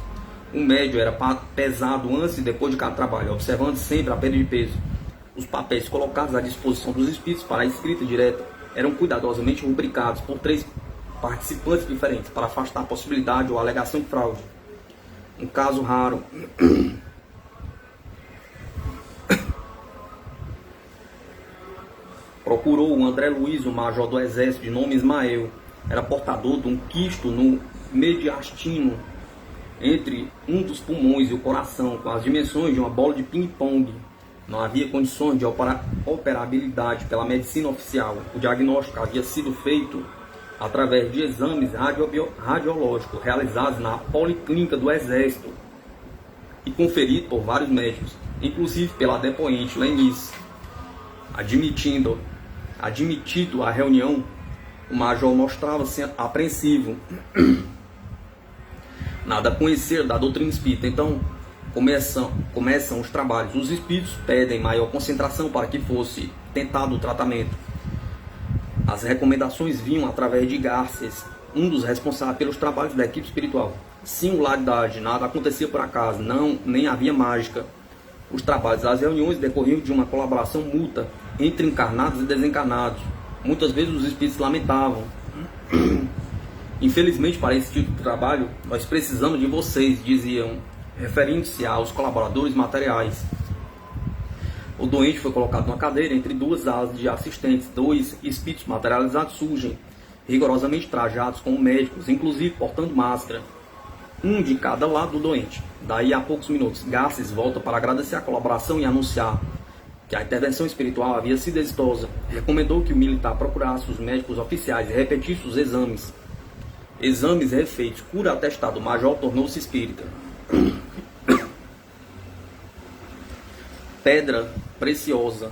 O médio era pesado antes e depois de cada trabalho, observando sempre a perda de peso. Os papéis colocados à disposição dos espíritos para a escrita direta eram cuidadosamente rubricados por 3 participantes diferentes para afastar a possibilidade ou a alegação de fraude. Um caso raro. Procurou o André Luiz, um major do exército de nome Ismael. Era portador de um quisto no mediastino entre um dos pulmões e o coração, com as dimensões de uma bola de ping-pong. Não havia condições de operabilidade pela medicina oficial. O diagnóstico havia sido feito através de exames radiológicos realizados na Policlínica do Exército e conferido por vários médicos, inclusive pela depoente Lenice. Admitido a reunião, o major mostrava-se apreensivo. Nada a conhecer da doutrina espírita. Então começam os trabalhos. Os espíritos pedem maior concentração para que fosse tentado o tratamento. As recomendações vinham através de Garces, um dos responsáveis pelos trabalhos da equipe espiritual. Singularidade, nada acontecia por acaso, nem havia mágica. Os trabalhos das reuniões decorriam de uma colaboração mútua entre encarnados e desencarnados. Muitas vezes os espíritos lamentavam: infelizmente, para esse tipo de trabalho, nós precisamos de vocês, diziam, referindo-se aos colaboradores materiais. O doente foi colocado numa cadeira entre 2 alas de assistentes. 2 espíritos materializados surgem, rigorosamente trajados como médicos, inclusive portando máscara. Um de cada lado do doente. Daí a poucos minutos, Garces volta para agradecer a colaboração e anunciar que a intervenção espiritual havia sido exitosa. Recomendou que o militar procurasse os médicos oficiais e repetisse os exames. Exames refeitos, cura atestado, o major tornou-se espírita. Pedra preciosa.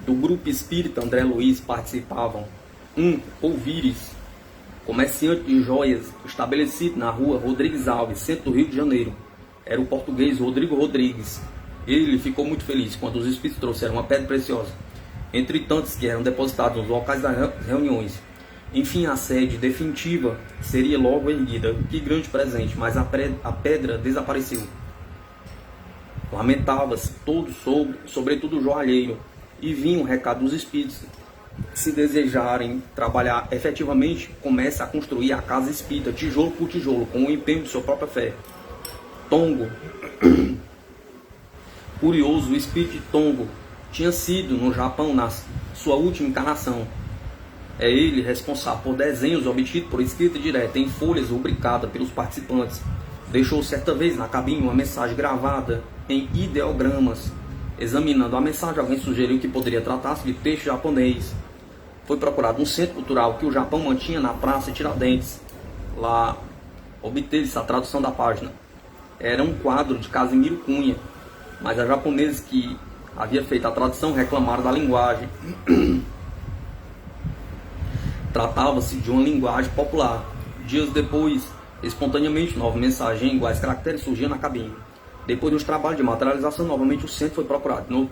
Do grupo espírita André Luiz participavam Ouvires, comerciante de joias, estabelecido na rua Rodrigues Alves, centro do Rio de Janeiro. Era o português Rodrigo Rodrigues. Ele ficou muito feliz quando os espíritos trouxeram uma pedra preciosa, entre tantos que eram depositados nos locais das reuniões. Enfim, a sede definitiva seria logo erguida. Que grande presente, mas a pedra desapareceu. Lamentava-se todo, sobretudo o joalheiro, e vinha um recado dos espíritos: se desejarem trabalhar efetivamente, comece a construir a casa espírita, tijolo por tijolo, com o empenho de sua própria fé. Tongo. Curioso, o espírito de Tongo tinha sido no Japão na sua última encarnação. É ele responsável por desenhos obtidos por escrita direta em folhas rubricadas pelos participantes. Deixou certa vez na cabine uma mensagem gravada em ideogramas. Examinando a mensagem, alguém sugeriu que poderia tratar-se de texto japonês. Foi procurado um centro cultural que o Japão mantinha na Praça Tiradentes. Lá obteve-se a tradução da página. Era um quadro de Casimiro Cunha, mas a japonesa que havia feito a tradução reclamaram da linguagem. Tratava-se de uma linguagem popular. Dias depois, espontaneamente, nova mensagem em iguais caracteres surgia na cabine. Depois dos trabalhos de materialização, novamente o centro foi procurado. Novo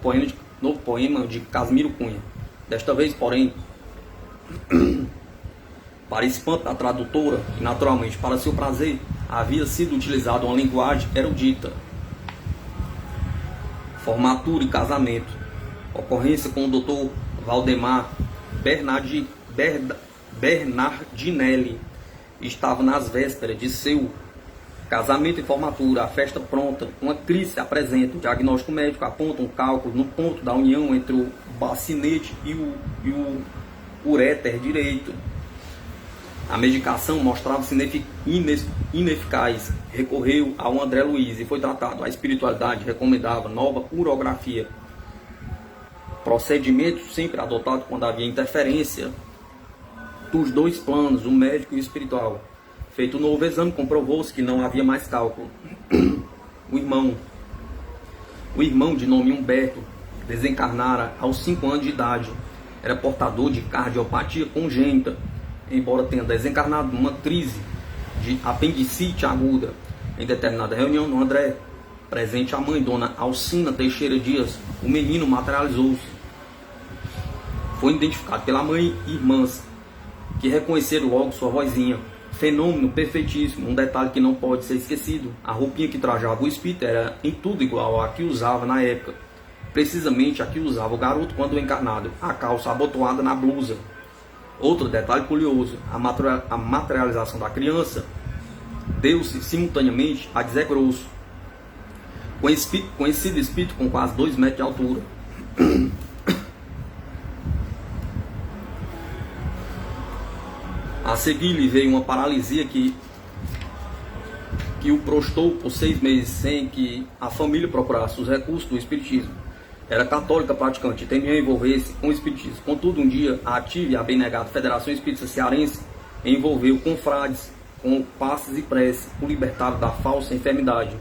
poema de Casimiro Cunha. Desta vez, porém, para espanto da tradutora, e naturalmente para seu prazer, havia sido utilizada uma linguagem erudita. Formatura e casamento. Ocorrência com o Dr. Valdemar Bernardinelli. Estava nas vésperas de seu casamento e formatura, a festa pronta. Uma crise se apresenta. O diagnóstico médico aponta um cálculo no ponto da união entre o bacinete e o uréter direito. A medicação mostrava-se ineficaz. Recorreu ao André Luiz e foi tratado. A espiritualidade recomendava nova urografia. Procedimento sempre adotado quando havia interferência dos dois planos, o médico e o espiritual. Feito um novo exame, comprovou-se que não havia mais cálculo. O irmão de nome Humberto desencarnara aos 5 anos de idade. Era portador de cardiopatia congênita, embora tenha desencarnado numa crise de apendicite aguda. Em determinada reunião no André, presente a mãe, Dona Alcina Teixeira Dias, o menino materializou-se. Foi identificado pela mãe e irmãs, que reconheceram logo sua vozinha. Fenômeno perfeitíssimo, um detalhe que não pode ser esquecido. A roupinha que trajava o espírito era em tudo igual à que usava na época. Precisamente a que usava o garoto quando encarnado, a calça abotoada na blusa. Outro detalhe curioso, a materialização da criança deu-se simultaneamente a Zé Grosso, conhecido espírito com quase 2 metros de altura. A seguir lhe veio uma paralisia que o prostou por 6 meses sem que a família procurasse os recursos do espiritismo. Era católica praticante e temia envolver-se com o espiritismo. Contudo, um dia, a ativa e a bem-negada Federação Espírita Cearense envolveu confrades com passes e preces, o libertaram da falsa enfermidade.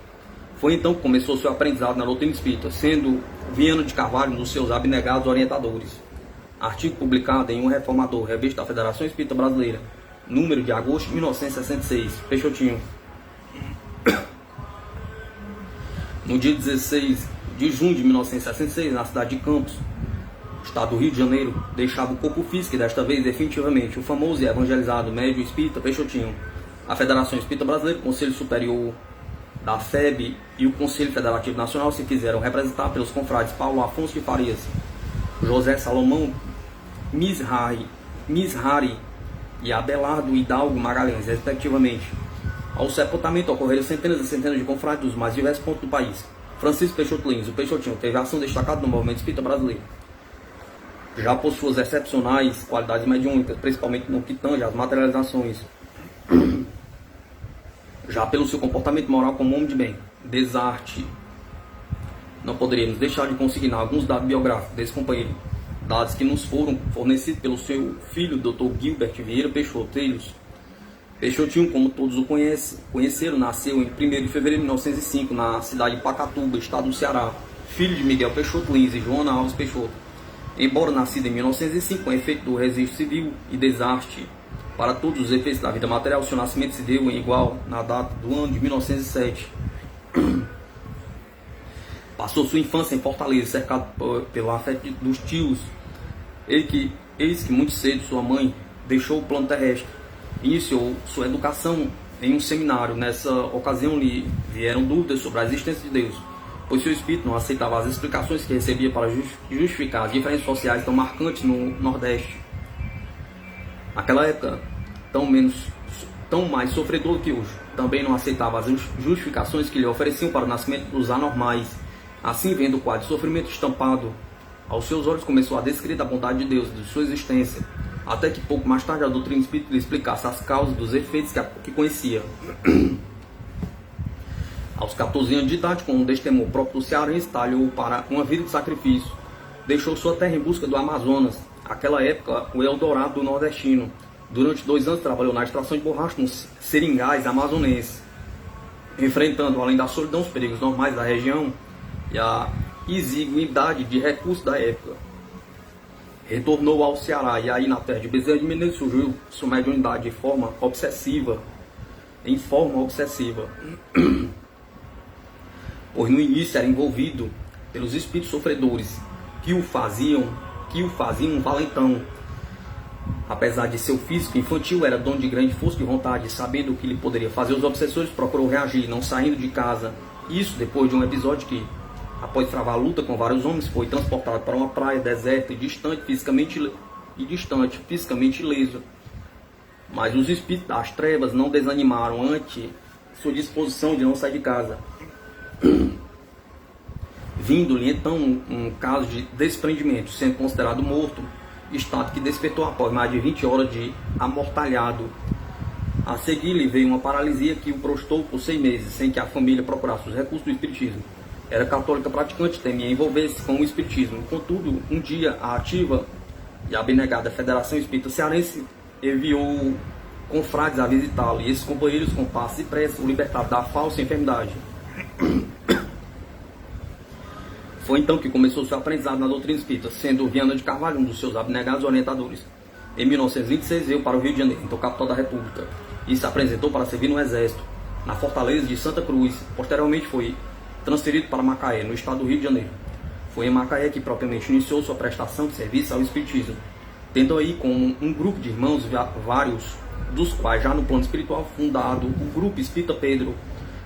Foi então que começou seu aprendizado na doutrina espírita, sendo Viana de Carvalho um dos seus abnegados orientadores. Artigo publicado em Um Reformador, revista da Federação Espírita Brasileira, número de agosto de 1966, Peixotinho. No dia 16 de junho de 1966, na cidade de Campos, estado do Rio de Janeiro, deixava o corpo físico e desta vez definitivamente o famoso e evangelizado médium espírita Peixotinho. A Federação Espírita Brasileira, o Conselho Superior da FEB e o Conselho Federativo Nacional se fizeram representar pelos confrades Paulo Afonso de Farias, José Salomão Mishari e Abelardo Hidalgo Magalhães, respectivamente. Ao sepultamento ocorreram centenas e centenas de confrades dos mais diversos pontos do país. Francisco Peixoto Lins, o Peixotinho, teve ação destacada no movimento espírita brasileiro, já por suas excepcionais qualidades mediúnicas, principalmente no que tange às materializações, já pelo seu comportamento moral como homem de bem. Desarte. Não poderíamos deixar de consignar alguns dados biográficos desse companheiro, dados que nos foram fornecidos pelo seu filho, Dr. Gilbert Vieira Peixoto Telhos. Peixotinho, como todos o conheceram, nasceu em 1º de fevereiro de 1905, na cidade de Pacatuba, estado do Ceará, filho de Miguel Peixoto Lins e Joana Alves Peixoto. Embora nascido em 1905, com efeito do registro civil e desarte para todos os efeitos da vida material, seu nascimento se deu em igual na data do ano de 1907. Passou sua infância em Fortaleza, cercado pelo afeto dos tios. Eis que muito cedo sua mãe deixou o plano terrestre. Iniciou sua educação em um seminário. Nessa ocasião lhe vieram dúvidas sobre a existência de Deus, pois seu espírito não aceitava as explicações que recebia para justificar as diferenças sociais tão marcantes no Nordeste. Naquela época, tão mais sofredor que hoje. Também não aceitava as justificações que lhe ofereciam para o nascimento dos anormais. Assim, vendo o quadro de sofrimento estampado aos seus olhos, começou a descrer da bondade de Deus, de sua existência, até que pouco mais tarde a doutrina espírita lhe explicasse as causas dos efeitos que conhecia. Aos 14 anos de idade, com um destemor próprio do cearense, talhou para uma vida de sacrifício. Deixou sua terra em busca do Amazonas, aquela época o Eldorado do nordestino. Durante 2 anos trabalhou na extração de borracha nos seringais amazonenses, enfrentando, além da solidão, os perigos normais da região e a exiguidade de recursos da época. Retornou ao Ceará e aí na terra de Bezerra de Menezes surgiu sua mediunidade em forma obsessiva. Pois no início era envolvido pelos espíritos sofredores que o faziam um valentão. Apesar de seu físico infantil, era dono de grande força de vontade, sabendo o que lhe poderia fazer os obsessores, procurou reagir, não saindo de casa. Isso depois de um episódio que, após travar a luta com vários homens, foi transportado para uma praia deserta e distante, fisicamente ileso. Mas os espíritos das trevas não desanimaram ante sua disposição de não sair de casa. Vindo-lhe então um caso de desprendimento, sendo considerado morto, estado que despertou após mais de 20 horas de amortalhado. A seguir lhe veio uma paralisia que o prostou por 6 meses, sem que a família procurasse os recursos do espiritismo. Era católica praticante, temia envolver-se com o espiritismo. Contudo, um dia a ativa e abnegada Federação Espírita Cearense enviou confrades a visitá-lo, e esses companheiros, com passos e preces, o libertaram da falsa enfermidade. Foi então que começou seu aprendizado na doutrina espírita, sendo Viana de Carvalho um dos seus abnegados orientadores. Em 1926 veio para o Rio de Janeiro, então capital da República, e se apresentou para servir no Exército, na Fortaleza de Santa Cruz. Posteriormente foi transferido para Macaé, no estado do Rio de Janeiro. Foi em Macaé que propriamente iniciou sua prestação de serviço ao Espiritismo, tendo aí com um grupo de irmãos, vários dos quais já no plano espiritual, fundado o Grupo Espírita Pedro.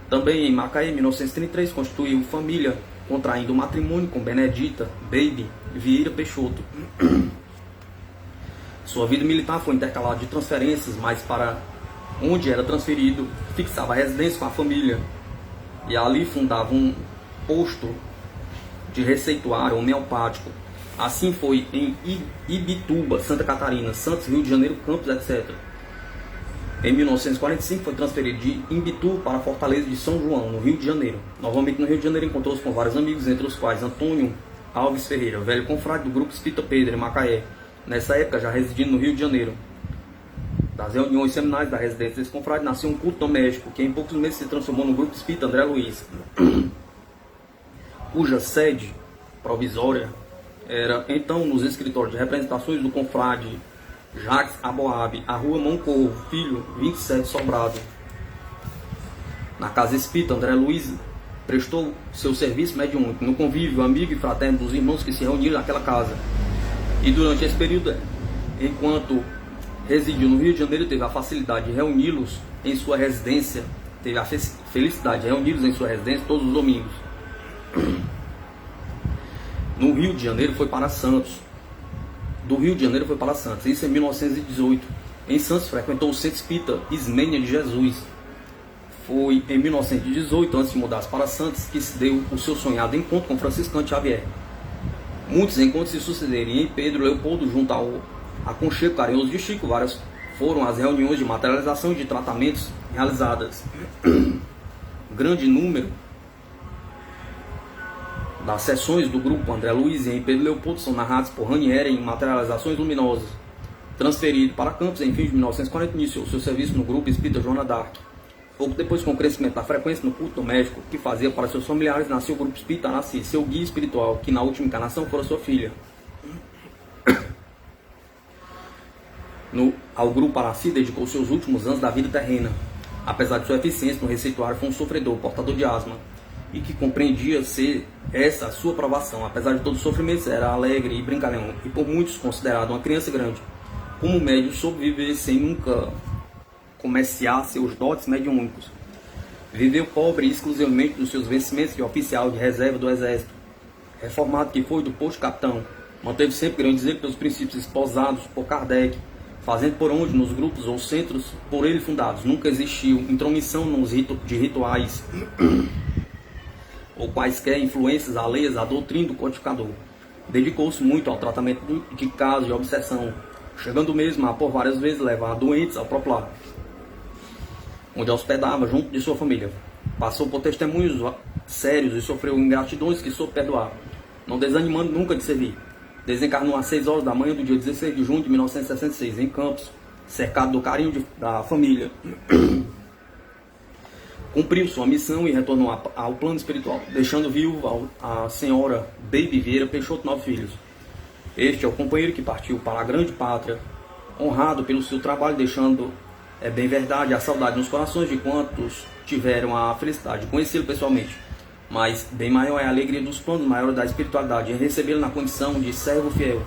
Também em Macaé, em 1933, constituiu família, contraindo matrimônio com Benedita Baby Vieira Peixoto. Sua vida militar foi intercalada de transferências, mas para onde era transferido, fixava a residência com a família, e ali fundava um posto de receituário homeopático. Assim foi em Ibituba, Santa Catarina, Santos, Rio de Janeiro, Campos, etc. Em 1945 foi transferido de Imbituba para Fortaleza de São João, no Rio de Janeiro. Novamente no Rio de Janeiro encontrou-se com vários amigos, entre os quais Antônio Alves Ferreira, velho confrade do Grupo Espírita Pedro, em Macaé, nessa época já residindo no Rio de Janeiro. Das reuniões seminais da residência desse confrade nasceu um culto doméstico, que em poucos meses se transformou no Grupo Espírita André Luiz, cuja sede provisória era então nos escritórios de representações do confrade Jacques Aboab, a rua Moncorvo, filho, 27, Sobrado. Na casa espírita, André Luiz prestou seu serviço mediúnico no convívio amigo e fraterno dos irmãos que se reuniram naquela casa. E durante esse período, enquanto residiu no Rio de Janeiro, teve a facilidade de reuni-los em sua residência, teve a felicidade de reuni-los em sua residência todos os domingos. No Rio de Janeiro foi para Santos. Do Rio de Janeiro foi para Santos, isso em 1918. Em Santos frequentou o Centro Espírita Ismênia de Jesus. Foi em 1918, antes de mudar para Santos, que se deu o seu sonhado encontro com Franciscano Xavier. Muitos encontros se sucederam em Pedro Leopoldo, junto ao aconchego carinhoso de Chico. Várias foram as reuniões de materialização e de tratamentos realizadas. Grande número das sessões do grupo André Luiz e em Pedro Leopoldo são narradas por Ranieri em Materializações Luminosas. Transferido para Campos em fim de 1940, iniciou seu serviço no grupo Espírita Joana d'Arc. Pouco depois, com o crescimento da frequência no culto doméstico que fazia para seus familiares, nasceu o grupo Espírita Nasci, seu guia espiritual, que na última encarnação fora sua filha. Ao grupo Araci dedicou seus últimos anos da vida terrena. Apesar de sua eficiência no receituário, foi um sofredor, portador de asma, e que compreendia ser essa a sua provação. Apesar de todos os sofrimentos, era alegre e brincalhão, e por muitos considerado uma criança grande. Como médio, soube viver sem nunca comerciar seus dotes mediúnicos. Viveu pobre exclusivamente dos seus vencimentos de oficial de reserva do Exército. Reformado que foi do posto de capitão, manteve sempre grande zelo pelos princípios esposados por Kardec, fazendo por onde nos grupos ou centros por ele fundados. Nunca existiu intromissão de rituais ou quaisquer influências alheias à doutrina do codificador. Dedicou-se muito ao tratamento de casos de obsessão, chegando mesmo a por várias vezes levar doentes ao próprio lar, onde hospedava junto de sua família. Passou por testemunhos sérios e sofreu ingratidões que soube perdoar, não desanimando nunca de servir. Desencarnou às 6 horas da manhã do dia 16 de junho de 1966, em Campos, cercado do carinho da família. Cumpriu sua missão e retornou ao plano espiritual, deixando viúva a senhora Baby Vieira Peixoto, 9 filhos. Este é o companheiro que partiu para a grande pátria, honrado pelo seu trabalho, deixando, é bem verdade, a saudade nos corações de quantos tiveram a felicidade de conhecê-lo pessoalmente. Mas bem maior é a alegria dos planos maiores da espiritualidade, em recebê-lo na condição de servo fiel.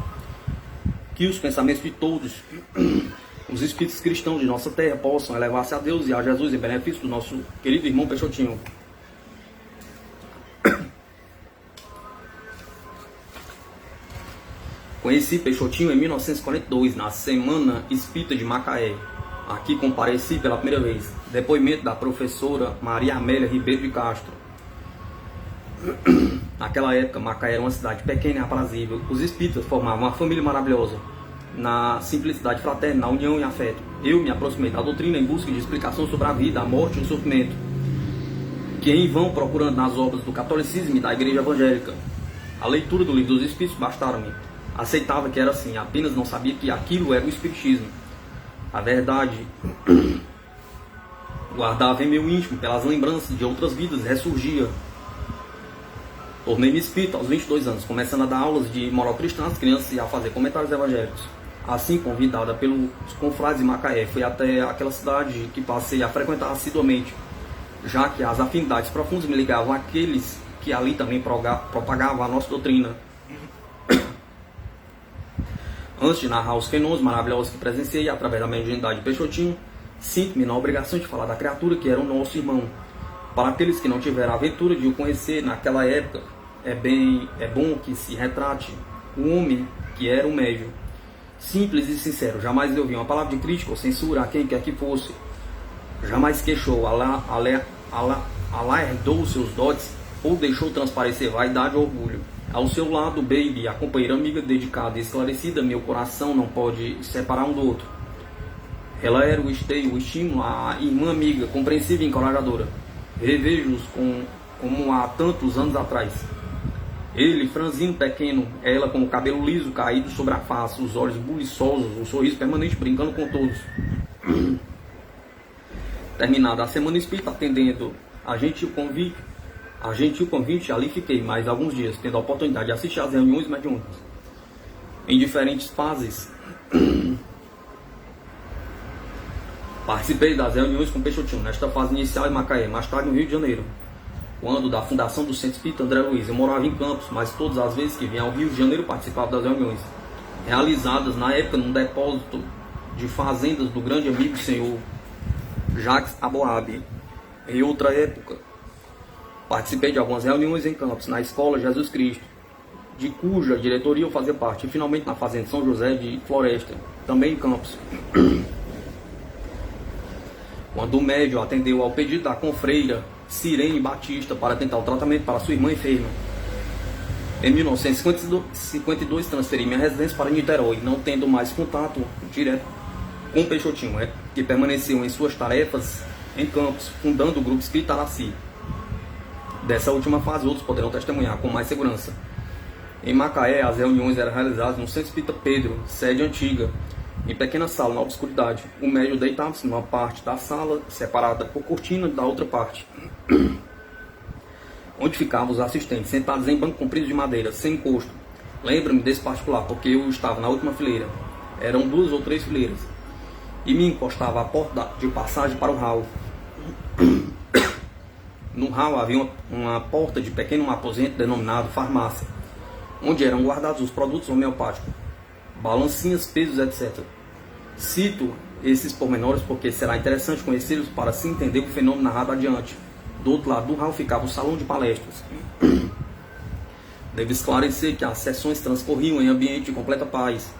Que os pensamentos de todos os espíritos cristãos de nossa terra possam elevar-se a Deus e a Jesus em benefício do nosso querido irmão Peixotinho. Conheci Peixotinho em 1942, na Semana Espírita de Macaé. Aqui compareci pela primeira vez. Depoimento da professora Maria Amélia Ribeiro de Castro. Naquela época, Macaé era uma cidade pequena e aprazível. Os espíritas formavam uma família maravilhosa, na simplicidade fraterna, na união e afeto. Eu me aproximei da doutrina em busca de explicação sobre a vida, a morte e o sofrimento, que em vão procurando nas obras do catolicismo e da igreja evangélica. A leitura do livro dos espíritos bastaram-me. Aceitava que era assim, apenas não sabia que aquilo era o espiritismo. A verdade guardava em meu íntimo, pelas lembranças de outras vidas, ressurgia. Tornei-me espírita aos 22 anos, começando a dar aulas de moral cristã às crianças e a fazer comentários evangélicos. Assim, convidada pelos confrades de Macaé, fui até aquela cidade que passei a frequentar assiduamente, já que as afinidades profundas me ligavam àqueles que ali também propagavam a nossa doutrina. Antes de narrar os fenômenos maravilhosos que presenciei através da mediunidade de Peixotinho, sinto-me na obrigação de falar da criatura que era o nosso irmão. Para aqueles que não tiveram a aventura de o conhecer naquela época, é bom que se retrate o homem que era o médium. Simples e sincero, jamais ouvi uma palavra de crítica ou censura a quem quer que fosse. Jamais queixou, alardou seus dotes ou deixou transparecer vaidade ou orgulho. Ao seu lado, Baby, a companheira amiga dedicada e esclarecida, meu coração não pode separar um do outro. Ela era o esteio, o estímulo, a irmã amiga, compreensiva e encorajadora. Revejo-os como há tantos anos atrás. Ele, franzino pequeno, ela com o cabelo liso caído sobre a face, os olhos buliçosos, o sorriso permanente brincando com todos. Terminada a semana espírita, atendendo a gentil convite, ali fiquei mais alguns dias, tendo a oportunidade de assistir às reuniões mediúnicas. Em diferentes fases, participei das reuniões com Peixotinho, nesta fase inicial em Macaé, mais tarde no Rio de Janeiro, quando da fundação do Centro Espírita André Luiz. Eu morava em Campos, mas todas as vezes que vinha ao Rio de Janeiro participava das reuniões, realizadas na época num depósito de fazendas do grande amigo senhor Jacques Aboab. Em outra época, participei de algumas reuniões em Campos, na Escola Jesus Cristo, de cuja diretoria eu fazia parte, e finalmente na Fazenda São José de Floresta, também em Campos. Quando o médium atendeu ao pedido da confreira Sirene Batista para tentar o tratamento para sua irmã enferma. Em 1952 transferi minha residência para Niterói, não tendo mais contato direto com Peixotinho, que permaneceu em suas tarefas em Campos, fundando o Grupo Espírita Araci. Dessa última fase, outros poderão testemunhar com mais segurança. Em Macaé, as reuniões eram realizadas no Centro Espírita Pedro, sede antiga, em pequena sala, na obscuridade. O médium deitava-se numa parte da sala, separada por cortina da outra parte, onde ficavam os assistentes, sentados em banco comprido de madeira, sem encosto. Lembro-me desse particular, porque eu estava na última fileira. Eram 2 ou 3 fileiras. E me encostava à porta de passagem para o hall. No hall havia uma porta de pequeno aposento denominado farmácia, onde eram guardados os produtos homeopáticos, balancinhas, pesos, etc. Cito esses pormenores porque será interessante conhecê-los para se entender o fenômeno narrado adiante. Do outro lado do hall ficava o salão de palestras. Devo esclarecer que as sessões transcorriam em ambiente de completa paz,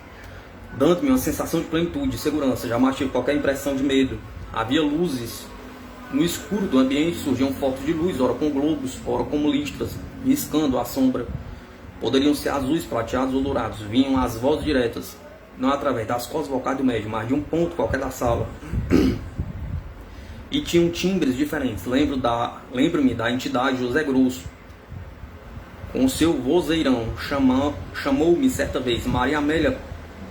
dando-me uma sensação de plenitude, de segurança. Jamais tive qualquer impressão de medo. Havia luzes. No escuro do ambiente surgiam focos de luz, ora com globos, ora como listras, riscando a sombra. Poderiam ser azuis, prateados ou dourados. Vinham as vozes diretas, não através das cordas vocais do médium, mas de um ponto qualquer da sala. E tinham timbres diferentes. Lembro-me da entidade José Grosso, com seu vozeirão. Chamou-me certa vez: Maria Amélia,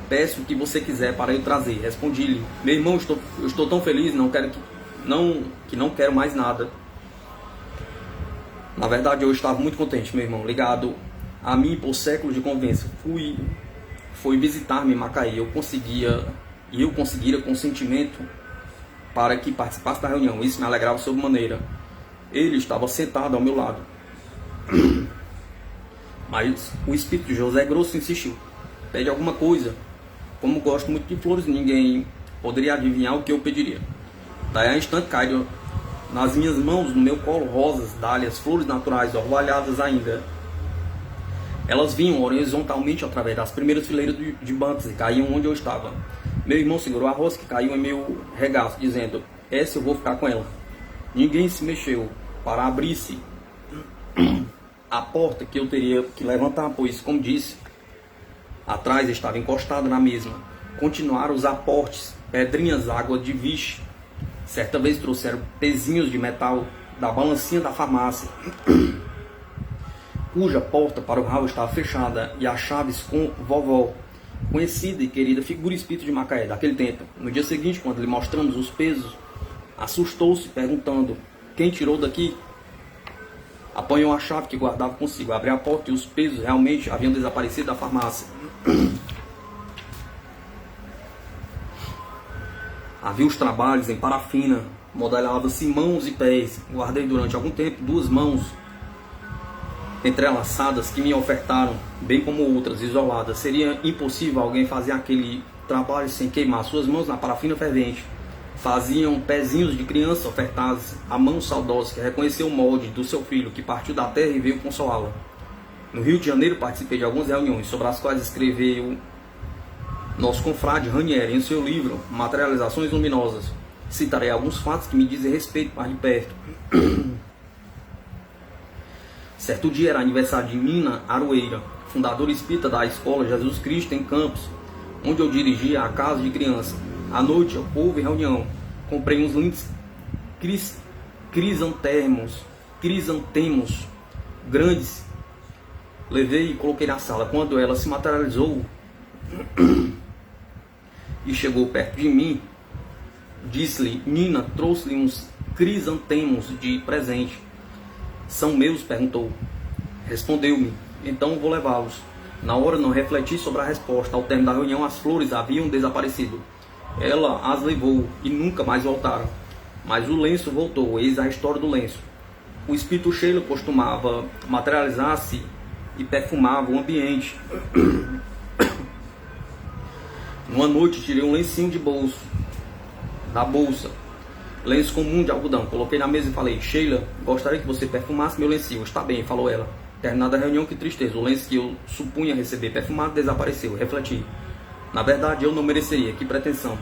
peço o que você quiser para eu trazer. Respondi-lhe: meu irmão, eu estou tão feliz, não quero mais nada. Na verdade, eu estava muito contente, meu irmão, ligado a mim por séculos de convivência. Foi visitar-me em Macaé. Eu conseguira consentimento para que participasse da reunião. Isso me alegrava sobremaneira. Ele estava sentado ao meu lado. Mas o espírito de José Grosso insistiu: pede alguma coisa. Como gosto muito de flores, ninguém poderia adivinhar o que eu pediria. Daí a instante caíram nas minhas mãos, no meu colo, rosas, dálias, flores naturais, orvalhadas ainda. Elas vinham horizontalmente através das primeiras fileiras de bancos e caíam onde eu estava. Meu irmão segurou a rosa que caiu em meu regaço, dizendo: essa eu vou ficar com ela. Ninguém se mexeu para abrir-se a porta que eu teria que levantar, pois, como disse, atrás estava encostado na mesma. Continuaram os aportes, pedrinhas, água de vixe. Certa vez trouxeram pezinhos de metal da balancinha da farmácia, cuja porta para o hall estava fechada, e as chaves com vovó. conhecida e querida figura espírita de Macaé daquele tempo. No dia seguinte, quando lhe mostramos os pesos, assustou-se, perguntando: quem tirou daqui? Apanhou a chave que guardava consigo, abriu a porta e os pesos realmente haviam desaparecido da farmácia. Havia os trabalhos em parafina, modelava-se mãos e pés. Guardei durante algum tempo 2 mãos entrelaçadas que me ofertaram, bem como outras isoladas. Seria impossível alguém fazer aquele trabalho sem queimar suas mãos na parafina fervente. Faziam pezinhos de criança ofertados a mão saudosa que reconheceu o molde do seu filho, que partiu da terra e veio consolá-la. No Rio de Janeiro participei de algumas reuniões, sobre as quais escreveu nosso confrade Ranieri em seu livro Materializações Luminosas. Citarei alguns fatos que me dizem respeito mais de perto. Certo dia era aniversário de Nina Aroeira, fundadora espírita da Escola Jesus Cristo em Campos, onde eu dirigia a casa de criança. À noite houve reunião. Comprei uns lindos crisantemos grandes. Levei e coloquei na sala. Quando ela se materializou e chegou perto de mim, disse-lhe: Nina, trouxe-lhe uns crisantemos de presente. São meus? Perguntou. Respondeu-me: então vou levá-los. Na hora não refleti sobre a resposta. Ao término da reunião as flores haviam desaparecido. Ela as levou e nunca mais voltaram. Mas o lenço voltou. Eis a história do lenço. O espírito Sheila costumava materializar-se e perfumava o ambiente. Uma noite tirei um lencinho da bolsa, lenço comum de algodão. Coloquei na mesa e falei: Sheila, gostaria que você perfumasse meu lencinho. Está bem, falou ela. Terminada a reunião, que tristeza. O lenço que eu supunha receber perfumado desapareceu. Refleti: na verdade eu não mereceria, que pretensão.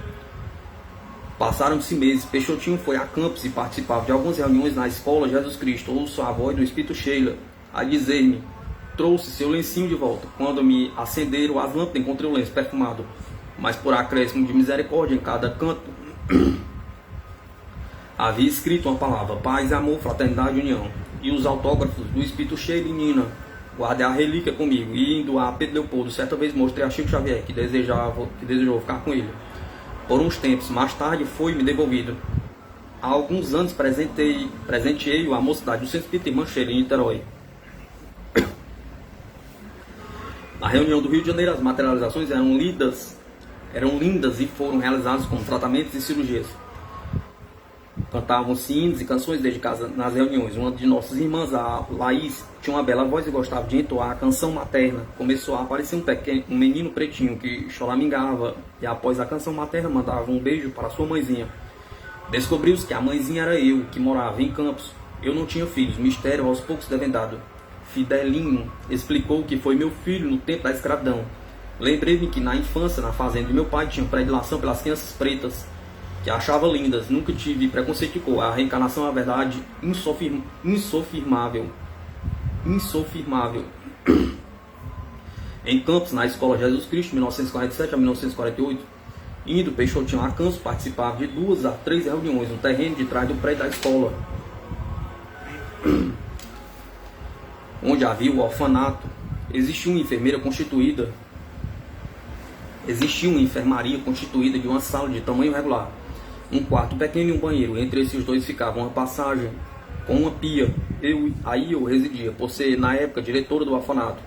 Passaram-se meses. Peixotinho foi a Campos e participava de algumas reuniões na Escola Jesus Cristo. Ouço a voz do espírito Sheila a dizer-me: trouxe seu lencinho de volta. Quando me acenderam as lâmpadas, encontrei o lenço perfumado, mas por acréscimo de misericórdia em cada canto havia escrito uma palavra: paz, amor, fraternidade e união. E os autógrafos do espírito Sheila e Nina. Guardei a relíquia comigo. E indo a Pedro Leopoldo, certa vez mostrei a Chico Xavier, que desejou ficar com ele por uns tempos. Mais tarde foi-me devolvido. Há alguns anos presenteei-o à mocidade do Centro Espírita em Mancheira, em Niterói. Na reunião do Rio de Janeiro, as materializações eram lindas e foram realizadas como tratamentos e cirurgias. Cantavam-se hinos e canções dedicadas nas reuniões. Uma de nossas irmãs, a Laís, tinha uma bela voz e gostava de entoar a canção materna. Começou a aparecer um menino pretinho que choramingava e após a canção materna mandava um beijo para sua mãezinha. Descobriu-se que a mãezinha era eu, que morava em Campos. Eu não tinha filhos, mistério aos poucos desvendado. Fidelinho explicou que foi meu filho no tempo da escravidão. Lembrei-me que na infância, na fazenda de meu pai, tinha predileção pelas crianças pretas, que achava lindas. Nunca tive preconceito de cor. A reencarnação é uma verdade insofirmável. Em Campos, na Escola Jesus Cristo, 1947 a 1948, indo Peixotinho a Campos, participava de 2 a 3 reuniões no terreno de trás do prédio da escola, onde havia o orfanato. Existia uma enfermaria constituída de uma sala de tamanho regular, um quarto pequeno e um banheiro. Entre esses dois ficava uma passagem com uma pia. Aí eu residia, por ser na época diretora do orfanato.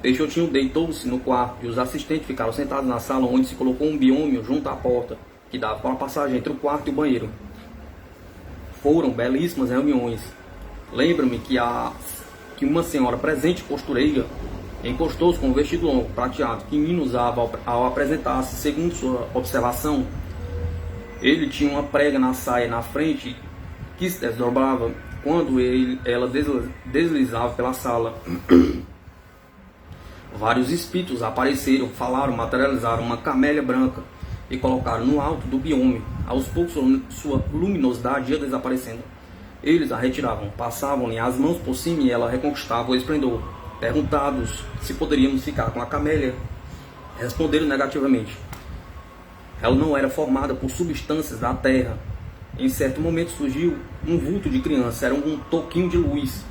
Peixotinho deitou-se no quarto e os assistentes ficaram sentados na sala, onde se colocou um biônio junto à porta que dava para a passagem entre o quarto e o banheiro. Foram belíssimas reuniões. Lembro-me que uma senhora presente, costureira, encostou-se com um vestido longo, prateado, que Nino usava ao apresentar-se. Segundo sua observação, ele tinha uma prega na saia na frente que se desdobrava quando ela deslizava pela sala. Vários espíritos apareceram, falaram, materializaram uma camélia branca e colocaram no alto do biome. Aos poucos sua luminosidade ia desaparecendo. Eles a retiravam, passavam-lhe as mãos por cima e ela reconquistava o esplendor. Perguntados se poderíamos ficar com a camélia, responderam negativamente. Ela não era formada por substâncias da terra. Em certo momento surgiu um vulto de criança, era um toquinho de luz.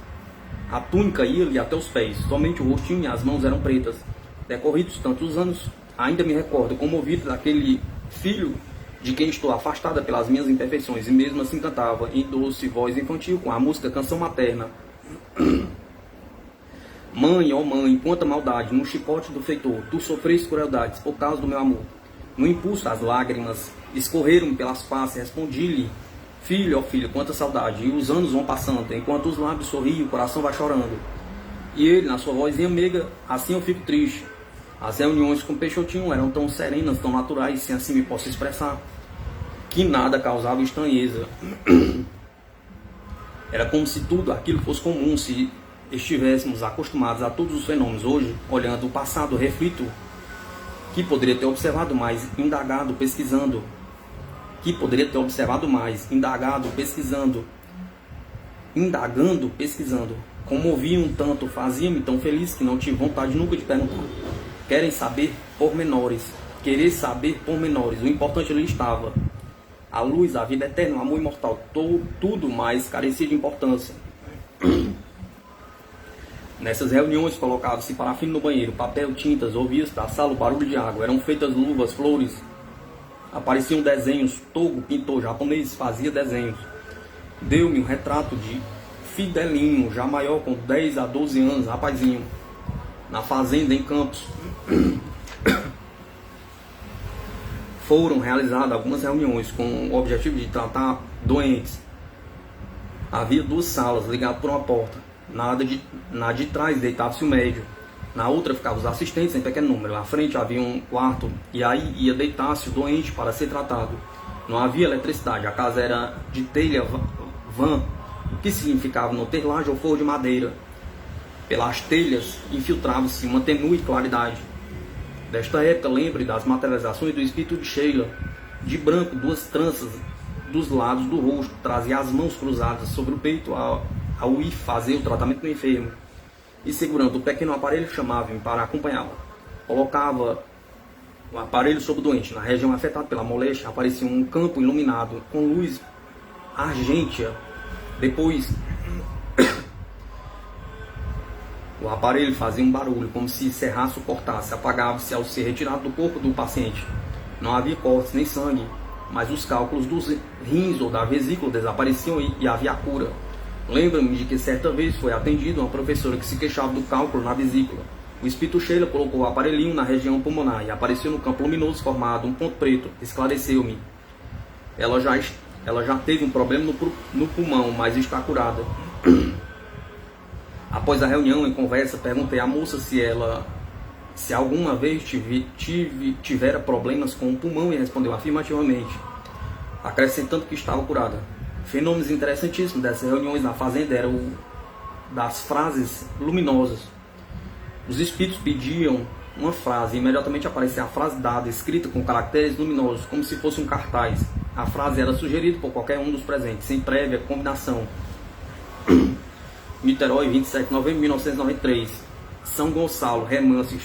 A túnica ia-lhe até os pés, somente o rostinho e as mãos eram pretas. Decorridos tantos anos, Ainda me recordo comovido daquele filho de quem estou afastada pelas minhas imperfeições, e mesmo assim cantava em doce voz infantil com a música Canção Materna. Mãe, ó mãe, quanta maldade no chicote do feitor, tu sofreste crueldades por causa do meu amor. No impulso as lágrimas escorreram pelas faces, respondi-lhe, filho, ó filho, quanta saudade. E os anos vão passando, enquanto os lábios sorriem, o coração vai chorando. E ele, na sua vozinha meiga, assim eu fico triste. As reuniões com Peixotinho eram tão serenas, tão naturais, se assim me posso expressar, que nada causava estranheza. Era como se tudo aquilo fosse comum, se estivéssemos acostumados a todos os fenômenos. Hoje, olhando o passado, reflito que poderia ter observado mais, indagado, pesquisando. Que poderia ter observado mais, indagado, pesquisando. Indagando, pesquisando. Comovia um tanto, fazia-me tão feliz que não tive vontade nunca de perguntar. Querem saber pormenores. Querer saber pormenores. O importante ali estava. A luz, a vida eterna, o amor imortal. Tudo mais carecia de importância. Nessas reuniões colocavam-se parafina no banheiro, papel, tintas, ouvia-se da sala o barulho de água, eram feitas luvas, flores, apareciam desenhos, Togo, pintor japonês, fazia desenhos. Deu-me um retrato de Fidelinho, já maior, com 10 a 12 anos, rapazinho, na fazenda em Campos. Foram realizadas algumas reuniões com o objetivo de tratar doentes. Havia 2 salas ligadas por uma porta. Na de trás deitava-se o médico. Na outra ficavam os assistentes em pequeno número. À frente havia um quarto e aí ia deitar-se o doente para ser tratado. Não havia eletricidade. A casa era de telha vã, que significava não ter laje ou forro de madeira. Pelas telhas infiltrava-se uma tenue claridade. Desta época, lembre das materializações do espírito de Sheila. De branco, 2 tranças dos lados do rosto. Trazia as mãos cruzadas sobre o peito ao ir fazer o tratamento do enfermo, e segurando o pequeno aparelho, chamava-me para acompanhá-la. Colocava o aparelho sobre o doente. Na região afetada pela moléstia, aparecia um campo iluminado com luz argêntea. Depois, o aparelho fazia um barulho, como se serrasse ou cortasse. Apagava-se ao ser retirado do corpo do paciente. Não havia cortes nem sangue, mas os cálculos dos rins ou da vesícula desapareciam e havia a cura. Lembro-me de que certa vez foi atendida uma professora que se queixava do cálculo na vesícula. O espírito Sheila colocou o aparelhinho na região pulmonar e apareceu no campo luminoso formado um ponto preto. Esclareceu-me. Ela já teve um problema no pulmão, mas está curada. Após a reunião, em conversa, perguntei à moça se alguma vez tivera problemas com o pulmão, e respondeu afirmativamente, acrescentando que estava curada. Fenômenos interessantíssimos dessas reuniões na fazenda eram das frases luminosas. Os espíritos pediam uma frase e imediatamente aparecia a frase dada, escrita com caracteres luminosos, como se fosse um cartaz. A frase era sugerida por qualquer um dos presentes, sem prévia combinação. Niterói, 27 de novembro de 1993. São Gonçalo, Remanso,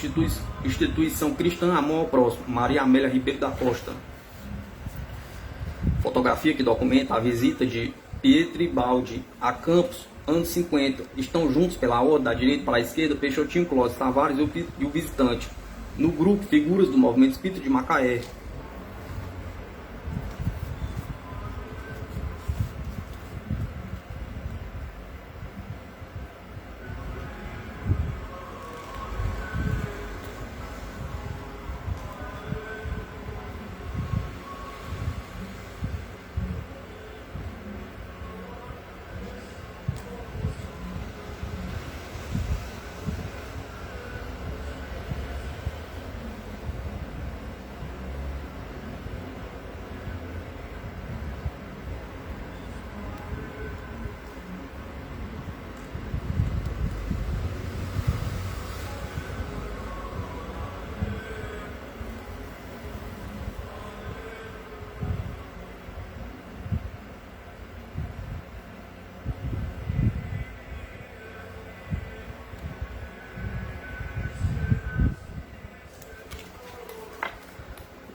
Instituição Cristã Amor ao Próximo, Maria Amélia Ribeiro da Costa. Fotografia que documenta a visita de Pietribaldi a Campos, anos 50. Estão juntos pela ordem, da direita para a esquerda, Peixotinho, Clóvis Tavares e o visitante. No grupo, figuras do movimento espírita de Macaé.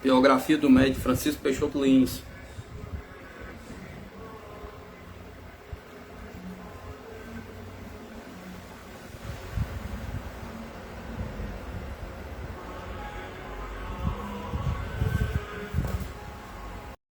Biografia do médico Francisco Peixoto Lins.